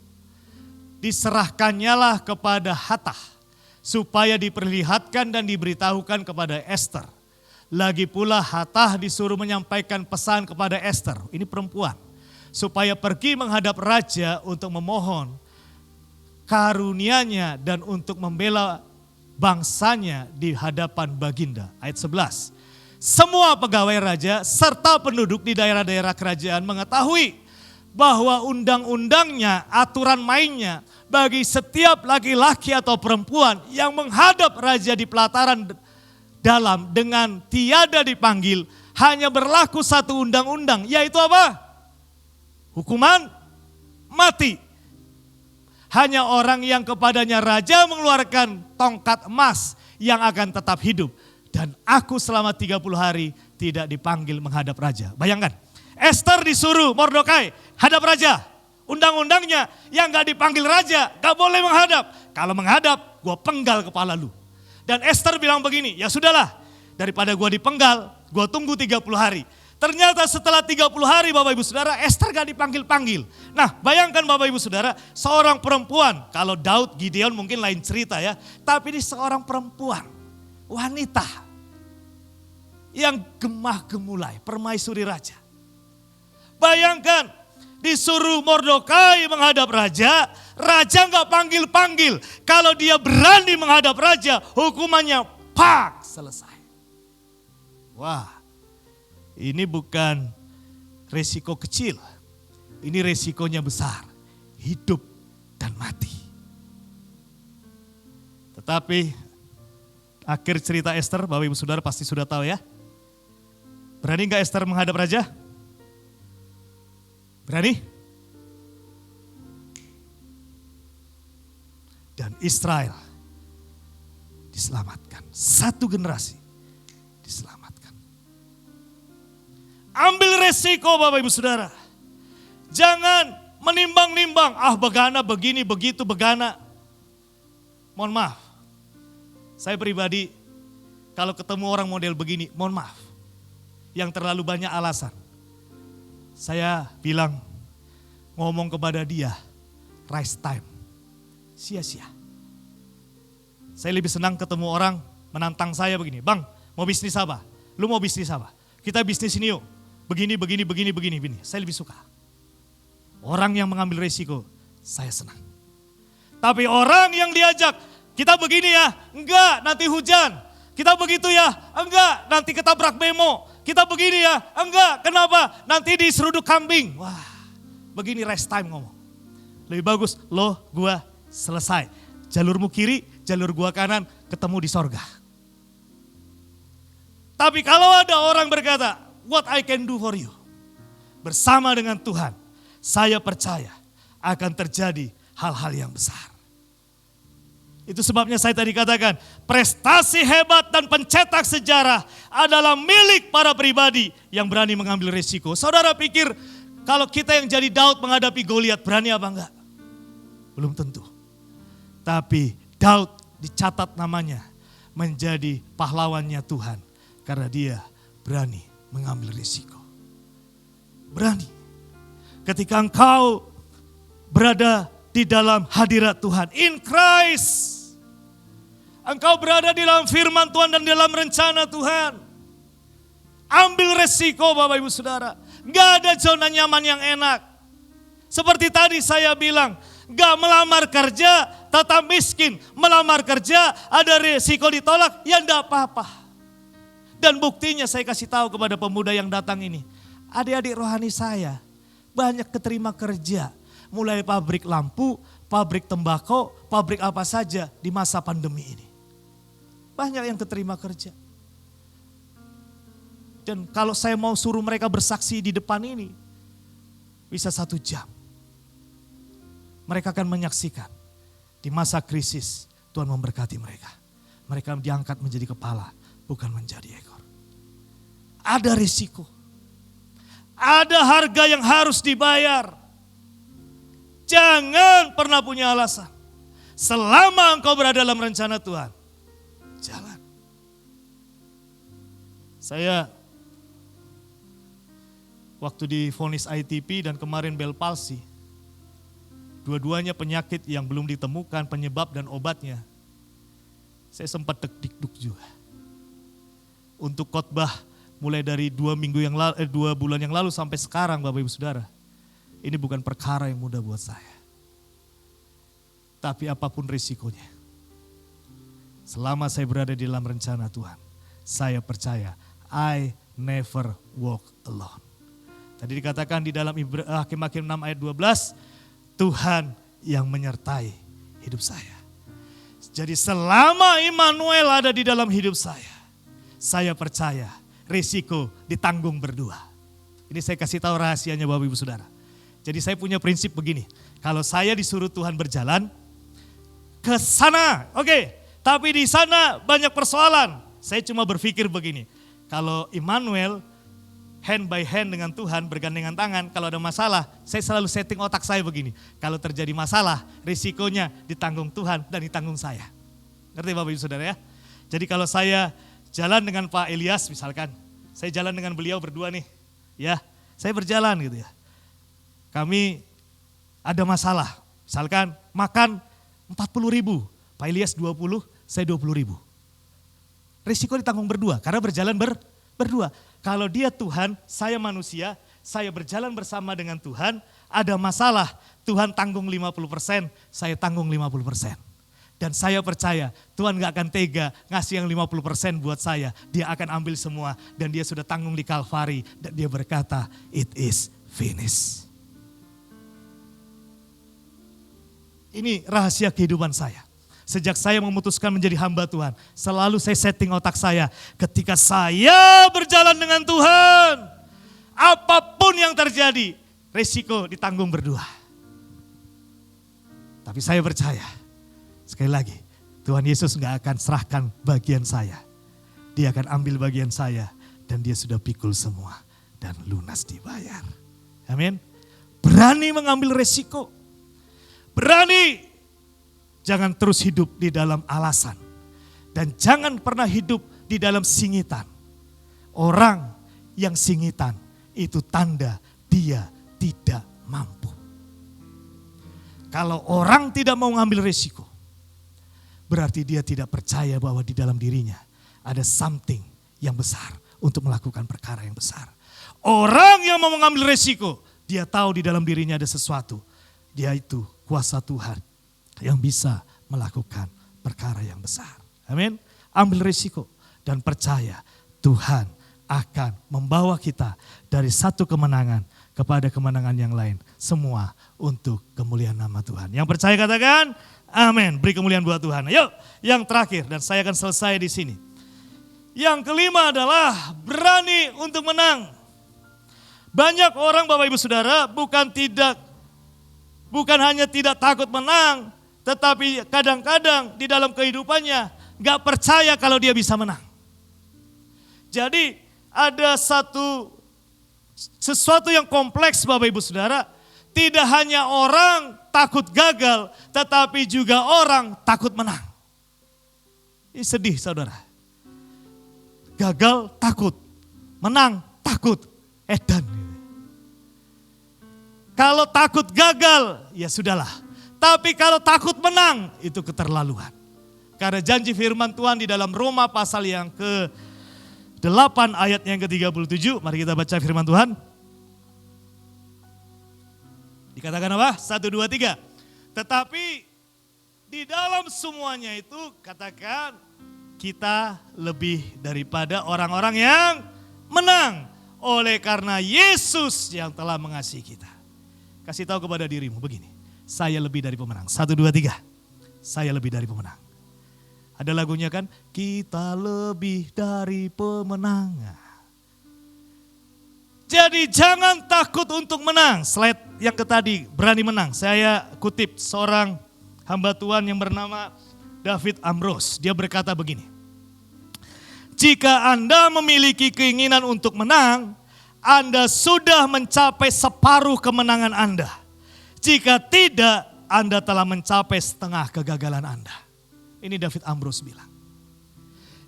diserahkannyalah kepada Hatah, supaya diperlihatkan dan diberitahukan kepada Ester. Lagi pula Hatah disuruh menyampaikan pesan kepada Ester, ini perempuan, supaya pergi menghadap raja untuk memohon karunia-Nya dan untuk membela bangsanya di hadapan baginda. Ayat 11. Semua pegawai raja serta penduduk di daerah-daerah kerajaan mengetahui bahwa undang-undangnya, aturan mainnya bagi setiap laki-laki atau perempuan yang menghadap raja di pelataran dalam dengan tiada dipanggil, hanya berlaku satu undang-undang, yaitu apa? Hukuman mati. Hanya orang yang kepadanya raja mengeluarkan tongkat emas yang akan tetap hidup. Dan aku selama 30 hari tidak dipanggil menghadap raja. Bayangkan, Ester disuruh Mordekai hadap raja. Undang-undangnya yang gak dipanggil raja, gak boleh menghadap. Kalau menghadap, gue penggal kepala lu. Dan Ester bilang begini, ya sudahlah, daripada gue dipenggal, gue tunggu 30 hari. Ternyata setelah 30 hari Bapak Ibu Saudara, Ester gak dipanggil-panggil. Nah bayangkan Bapak Ibu Saudara, seorang perempuan, kalau Daud, Gideon mungkin lain cerita ya. Tapi ini seorang perempuan, wanita yang gemah gemulai, permaisuri raja. Bayangkan, disuruh Mordekai menghadap raja, raja gak panggil-panggil. Kalau dia berani menghadap raja, hukumannya pak, selesai. Wah, ini bukan resiko kecil, ini resikonya besar, hidup dan mati. Tetapi akhir cerita Ester, Bapak Ibu Saudara pasti sudah tahu ya. Berani gak Ester menghadap raja? Berani? Dan Israel diselamatkan. Satu generasi diselamatkan. Ambil resiko Bapak Ibu Saudara. Jangan menimbang-nimbang, begana begini, begitu, begana. Mohon maaf. Saya pribadi kalau ketemu orang model begini, mohon maaf. Yang terlalu banyak alasan. Saya bilang, ngomong kepada dia, rice time, sia-sia. Saya lebih senang ketemu orang menantang saya begini, bang mau bisnis apa? Lu mau bisnis apa? Kita bisnis ini yuk, begini. Saya lebih suka. Orang yang mengambil resiko, saya senang. Tapi orang yang diajak, kita begini ya, enggak nanti hujan. Kita begitu ya, enggak nanti ketabrak bemo. Kita begini ya, enggak, kenapa? Nanti diseruduk kambing. Wah, begini rest time ngomong. Lebih bagus, lo, gua, selesai. Jalurmu kiri, jalur gua kanan, ketemu di sorga. Tapi kalau ada orang berkata, what I can do for you? bersama dengan Tuhan, saya percaya akan terjadi hal-hal yang besar. Itu sebabnya saya tadi katakan, prestasi hebat dan pencetak sejarah adalah milik para pribadi yang berani mengambil risiko. Saudara pikir kalau kita yang jadi Daud menghadapi Goliat, berani apa enggak? Belum tentu. Tapi Daud dicatat namanya menjadi pahlawannya Tuhan karena dia berani mengambil risiko. Berani. Ketika engkau berada di dalam hadirat Tuhan, in Christ. Engkau berada di dalam firman Tuhan dan dalam rencana Tuhan. Ambil resiko Bapak Ibu Saudara. Gak ada zona nyaman yang enak. Seperti tadi saya bilang, gak melamar kerja tetap miskin. Melamar kerja ada resiko ditolak, ya enggak apa-apa. Dan buktinya saya kasih tahu kepada pemuda yang datang ini. Adik-adik rohani saya banyak keterima kerja. Mulai pabrik lampu, pabrik tembakau, pabrik apa saja di masa pandemi ini. Banyak yang keterima kerja. Dan kalau saya mau suruh mereka bersaksi di depan ini, bisa 1 jam. Mereka akan menyaksikan di masa krisis Tuhan memberkati mereka. Mereka diangkat menjadi kepala, bukan menjadi ekor. Ada risiko. Ada harga yang harus dibayar. Jangan pernah punya alasan. Selama engkau berada dalam rencana Tuhan, jalan. Saya waktu divonis ITP dan kemarin Bell palsy, dua-duanya penyakit yang belum ditemukan penyebab dan obatnya. Saya sempat deg-deg juga. Untuk khotbah mulai dari 2 bulan yang lalu sampai sekarang Bapak Ibu Saudara. Ini bukan perkara yang mudah buat saya. Tapi apapun risikonya. Selama saya berada di dalam rencana Tuhan, saya percaya I never walk alone. Tadi dikatakan di dalam Hakim-Hakim 6 ayat 12, Tuhan yang menyertai hidup saya. Jadi selama Immanuel ada di dalam hidup saya percaya risiko ditanggung berdua. Ini saya kasih tahu rahasianya Bapak Ibu Saudara. Jadi saya punya prinsip begini, kalau saya disuruh Tuhan berjalan ke sana, oke. Tapi di sana banyak persoalan. Saya cuma berpikir begini, kalau Immanuel hand by hand dengan Tuhan, bergandengan tangan, kalau ada masalah, saya selalu setting otak saya begini. Kalau terjadi masalah, risikonya ditanggung Tuhan dan ditanggung saya. Ngerti Bapak Ibu Saudara ya? Jadi kalau saya jalan dengan Pak Elias misalkan, saya jalan dengan beliau berdua nih, ya, saya berjalan gitu ya. Kami ada masalah, misalkan makan 40.000, Pak Elias 20, saya 20.000. Risiko ditanggung berdua, karena berjalan berdua. Kalau dia Tuhan, saya manusia, saya berjalan bersama dengan Tuhan, ada masalah, Tuhan tanggung 50%, saya tanggung 50%. Dan saya percaya Tuhan gak akan tega ngasih yang 50% buat saya. Dia akan ambil semua dan dia sudah tanggung di Kalvari. Dan dia berkata, it is finished. Ini rahasia kehidupan saya. Sejak saya memutuskan menjadi hamba Tuhan, selalu saya setting otak saya. Ketika saya berjalan dengan Tuhan, apapun yang terjadi, resiko ditanggung berdua. Tapi saya percaya, sekali lagi, Tuhan Yesus gak akan serahkan bagian saya. Dia akan ambil bagian saya dan dia sudah pikul semua dan lunas dibayar. Amin. Berani mengambil resiko. Berani, jangan terus hidup di dalam alasan. Dan jangan pernah hidup di dalam singitan. Orang yang singitan itu tanda dia tidak mampu. Kalau orang tidak mau ngambil resiko, berarti dia tidak percaya bahwa di dalam dirinya ada something yang besar untuk melakukan perkara yang besar. Orang yang mau mengambil resiko, dia tahu di dalam dirinya ada sesuatu. Dia itu kuasa Tuhan yang bisa melakukan perkara yang besar. Amin. Ambil risiko dan percaya Tuhan akan membawa kita dari satu kemenangan kepada kemenangan yang lain. Semua untuk kemuliaan nama Tuhan. Yang percaya katakan amin. Beri kemuliaan buat Tuhan. Yuk, yang terakhir dan saya akan selesai di sini. Yang kelima adalah berani untuk menang. Banyak orang Bapak Ibu Saudara bukan hanya tidak takut menang, tetapi kadang-kadang di dalam kehidupannya gak percaya kalau dia bisa menang. Jadi ada sesuatu yang kompleks Bapak Ibu Saudara. Tidak hanya orang takut gagal, tetapi juga orang takut menang. Ini sedih saudara. Gagal takut, menang takut, edan. Kalau takut gagal, ya sudahlah. Tapi kalau takut menang, itu keterlaluan. Karena janji firman Tuhan di dalam Roma pasal yang ke-8 ayat yang ke-37. Mari kita baca firman Tuhan. Dikatakan apa? 1, 2, 3. Tetapi di dalam semuanya itu katakan kita lebih daripada orang-orang yang menang. Oleh karena Yesus yang telah mengasihi kita. Kasih tahu kepada dirimu begini. Saya lebih dari pemenang. 1, 2, 3. Saya lebih dari pemenang. Ada lagunya kan? Kita lebih dari pemenang. Jadi jangan takut untuk menang. Slide yang tadi, berani menang. Saya kutip seorang hamba Tuhan yang bernama David Ambrose. Dia berkata begini. Jika Anda memiliki keinginan untuk menang, Anda sudah mencapai separuh kemenangan Anda. Jika tidak, Anda telah mencapai setengah kegagalan Anda. Ini David Ambrose bilang.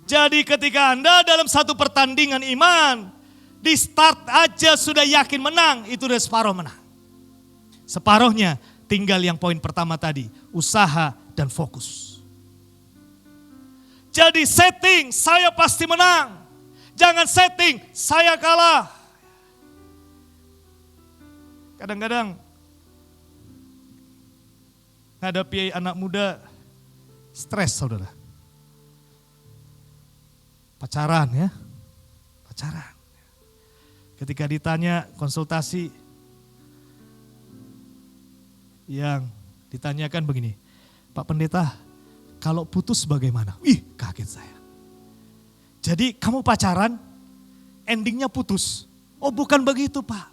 Jadi ketika Anda dalam satu pertandingan iman, di start aja sudah yakin menang, itu udah separuh menang. Separuhnya tinggal yang poin pertama tadi, usaha dan fokus. Jadi setting, saya pasti menang. Jangan setting, saya kalah. Kadang-kadang hadapi anak muda stres saudara. Pacaran ya, pacaran. Ketika ditanya konsultasi, yang ditanyakan begini, Pak Pendeta, kalau putus bagaimana? Ih, kaget saya. Jadi kamu pacaran, endingnya putus. Oh bukan begitu Pak.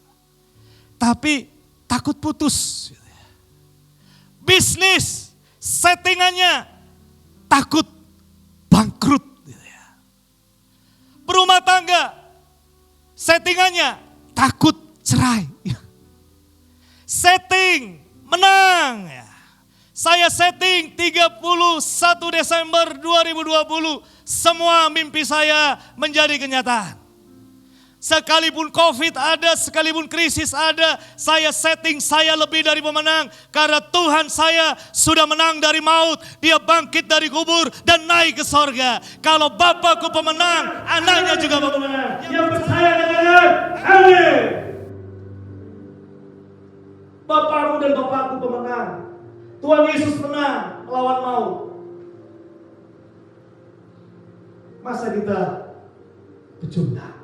Tapi takut putus. Bisnis, settingannya takut bangkrut. Berumah tangga, settingannya takut cerai. Setting, menang. Saya setting 31 Desember 2020. Semua mimpi saya menjadi kenyataan. Sekalipun COVID ada, sekalipun krisis ada, saya setting saya lebih dari pemenang. Karena Tuhan saya sudah menang dari maut. Dia bangkit dari kubur dan naik ke sorga. Kalau Bapakku pemenang, anaknya juga pemenang. Yang percaya katakan, amin. Bapakmu dan Bapakku pemenang. Tuhan Yesus menang melawan maut. Masa kita pecundang?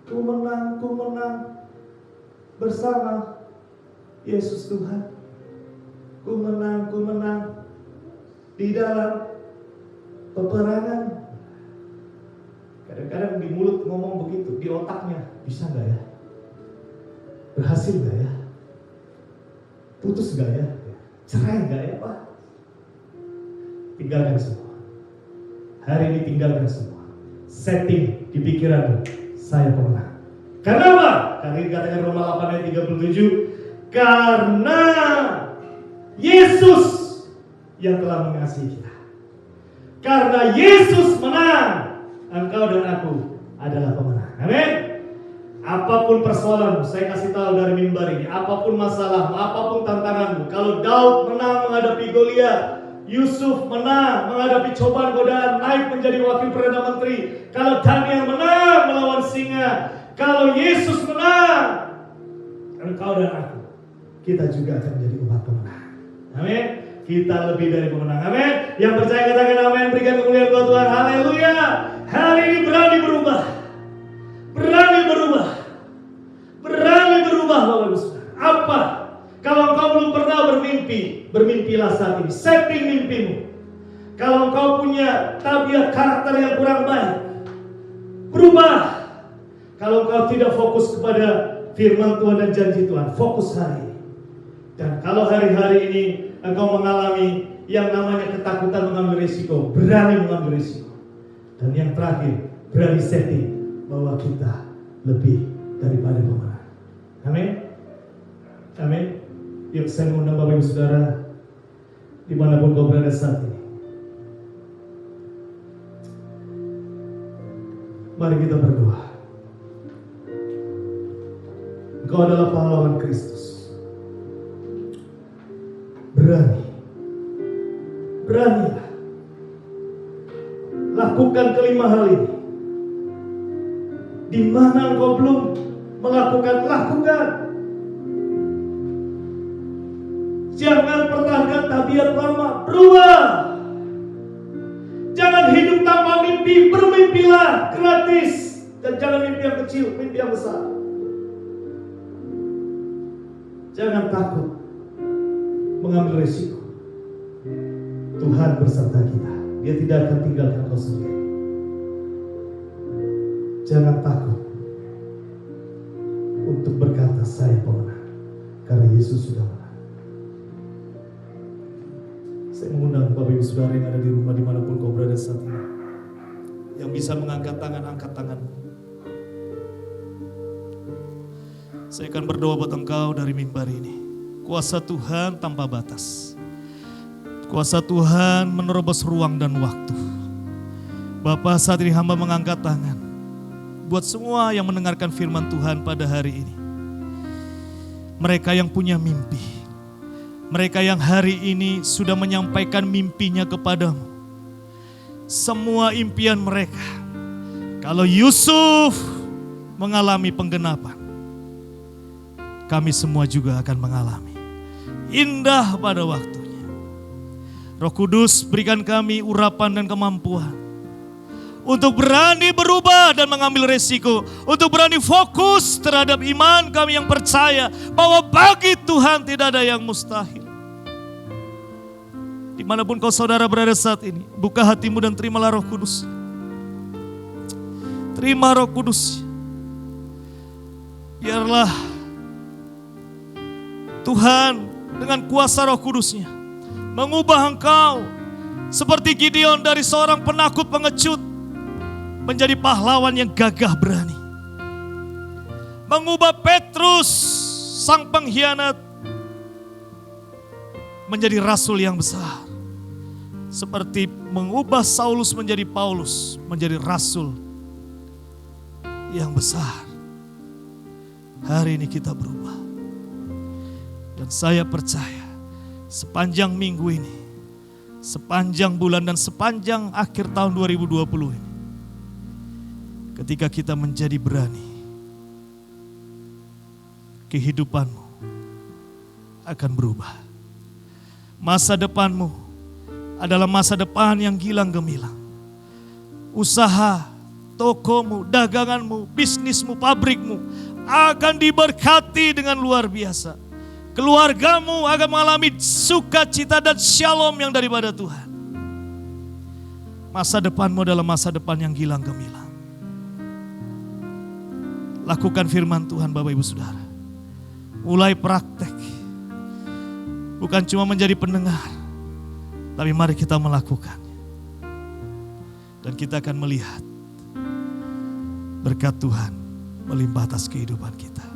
Ku menang bersama Yesus Tuhan. Ku menang di dalam peperangan. Kadang-kadang di mulut ngomong begitu, di otaknya bisa gak ya? Berhasil gak ya? Putus gak ya? Cerai gak ya Pak? Tinggalkan semua. Hari ini tinggalkan semua. Setting di pikiranmu, saya pemenang. Kenapa? Karena dikatakan Roma 8 ayat 37. Karena Yesus yang telah mengasihi kita. Karena Yesus menang, engkau dan aku adalah pemenang. Amin. Apapun persoalanmu, saya kasih tahu dari mimbar ini, apapun masalahmu, apapun tantanganmu. Kalau Daud menang menghadapi Goliat, Yusuf menang menghadapi cobaan godaan, naik menjadi wakil perdana menteri. Kalau Daniel menang melawan singa, kalau Yesus menang, engkau dan aku, kita juga akan menjadi umat pemenang. Amin. Kita lebih dari pemenang. Amin. Yang percaya katakan amin. Berikan kemuliaan buat Tuhan. Haleluya. Hari ini berani berubah. Berani berubah. Berani berubah Bapak Ibu Saudara. Apa? Kalau engkau belum pernah bermimpi, bermimpilah saat ini. Setting mimpimu. Kalau engkau punya tabiat karakter yang kurang baik, berubah. Kalau kau tidak fokus kepada firman Tuhan dan janji Tuhan, fokus hari ini. Dan kalau hari-hari ini engkau mengalami yang namanya ketakutan mengambil risiko, berani mengambil risiko. Dan yang terakhir, berani setting bahwa kita lebih daripada pemenang. Amin. Amin. Yuk saya mengundang Bapak Ibu Saudara dimanapun kau berada saat ini. Mari kita berdoa. Engkau adalah pahlawan Kristus. Beranilah. Lakukan kelima hal ini. Di mana engkau belum melakukan, lakukan. Jangan pertahankan tabiat lama, berubah. Jangan hidup tanpa mimpi, bermimpilah gratis. Dan jangan mimpi yang kecil, mimpi yang besar. Jangan takut mengambil risiko. Tuhan beserta kita. Dia tidak akan tinggalkan kau sendiri. Jangan takut untuk berkata saya pemenang, karena Yesus sudah menang. Saya mengundang Bapak Ibu Saudara yang ada di rumah dimanapun kau berada saat ini, yang bisa mengangkat tangan, angkat tanganmu. Saya akan berdoa buat engkau dari mimbar ini. Kuasa Tuhan tanpa batas. Kuasa Tuhan menerobos ruang dan waktu. Bapa, saat ini hamba mengangkat tangan buat semua yang mendengarkan firman Tuhan pada hari ini. Mereka yang punya mimpi, mereka yang hari ini sudah menyampaikan mimpinya kepadamu. Semua impian mereka, kalau Yusuf mengalami penggenapan, kami semua juga akan mengalami indah pada waktunya. Roh Kudus, berikan kami urapan dan kemampuan untuk berani berubah dan mengambil resiko, untuk berani fokus terhadap iman kami yang percaya bahwa bagi Tuhan tidak ada yang mustahil. Dimanapun kau saudara berada saat ini, buka hatimu dan terimalah Roh Kudus. Terima Roh Kudus. Biarlah Tuhan dengan kuasa Roh Kudusnya mengubah engkau seperti Gideon dari seorang penakut pengecut menjadi pahlawan yang gagah berani. Mengubah Petrus sang pengkhianat menjadi rasul yang besar. Seperti mengubah Saulus menjadi Paulus, menjadi rasul yang besar. Hari ini kita berubah. Dan saya percaya sepanjang minggu ini, sepanjang bulan dan sepanjang akhir tahun 2020 ini, ketika kita menjadi berani, kehidupanmu akan berubah. Masa depanmu adalah masa depan yang gilang gemilang. Usaha, tokomu, daganganmu, bisnismu, pabrikmu akan diberkati dengan luar biasa. Keluargamu akan mengalami sukacita dan shalom yang daripada Tuhan. Masa depanmu adalah masa depan yang gilang gemilang. Lakukan firman Tuhan Bapak Ibu Saudara. Mulai praktek. Bukan cuma menjadi pendengar, tapi mari kita melakukannya. Dan kita akan melihat berkat Tuhan melimpah atas kehidupan kita.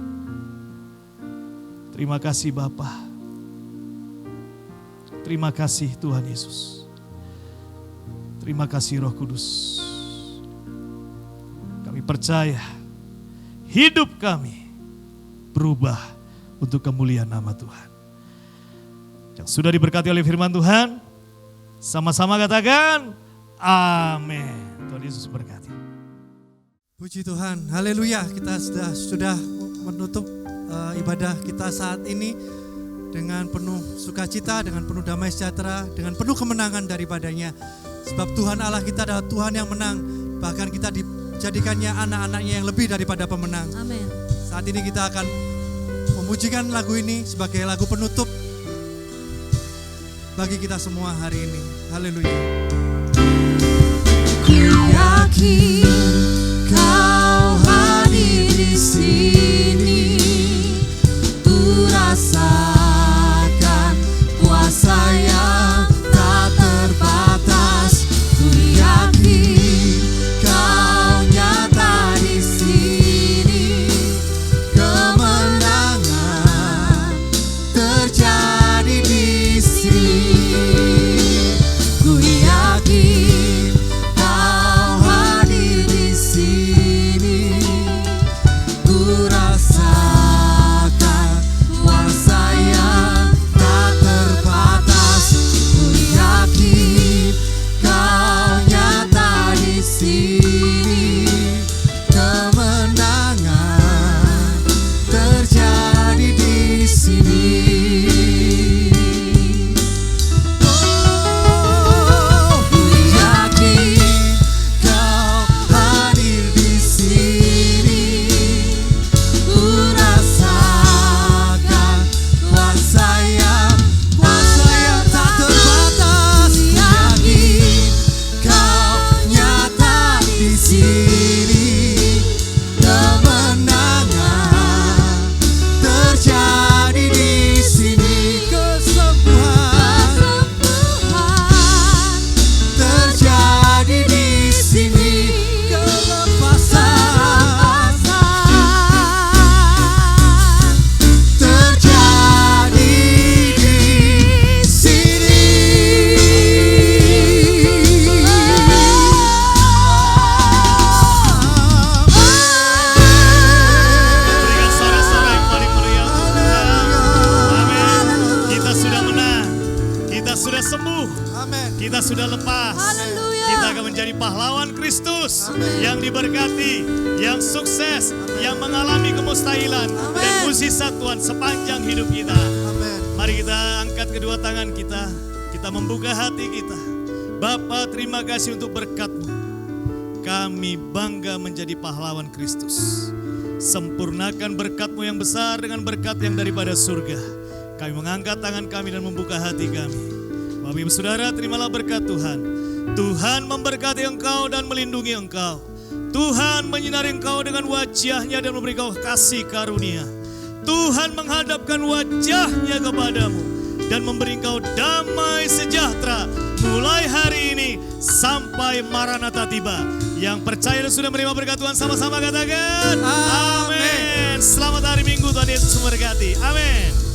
Terima kasih Bapa. Terima kasih Tuhan Yesus. Terima kasih Roh Kudus. Kami percaya hidup kami berubah untuk kemuliaan nama Tuhan. Yang sudah diberkati oleh firman Tuhan, sama-sama katakan amin. Tuhan Yesus berkati. Puji Tuhan, haleluya. Kita sudah menutup ibadah kita saat ini dengan penuh sukacita, dengan penuh damai sejahtera, dengan penuh kemenangan daripadanya. Sebab Tuhan Allah kita adalah Tuhan yang menang. Bahkan kita dijadikannya anak-anaknya yang lebih daripada pemenang. Amin. Saat ini kita akan memujikan lagu ini sebagai lagu penutup bagi kita semua hari ini. Haleluya. Ku yakin Kau hadir lepas. Haleluya. Kita akan menjadi pahlawan Kristus yang diberkati, yang sukses, yang mengalami kemustahilan dan mukjizat Tuhan sepanjang hidup kita. Amin. Mari kita angkat kedua tangan kita membuka hati kita. Bapa, terima kasih untuk berkat-Mu. Kami bangga menjadi pahlawan Kristus. Sempurnakan berkat-Mu yang besar dengan berkat yang daripada surga. Kami mengangkat tangan kami dan membuka hati kami. Bapak Ibu Saudara, terimalah berkat Tuhan. Tuhan memberkati engkau dan melindungi engkau. Tuhan menyinari engkau dengan wajah-Nya dan memberi engkau kasih karunia. Tuhan menghadapkan wajah-Nya kepadamu dan memberi engkau damai sejahtera mulai hari ini sampai Maranatha tiba. Yang percaya dan sudah menerima berkat Tuhan sama-sama katakan amin. Selamat hari Minggu, Tuhan Yesus memberkati. Amin.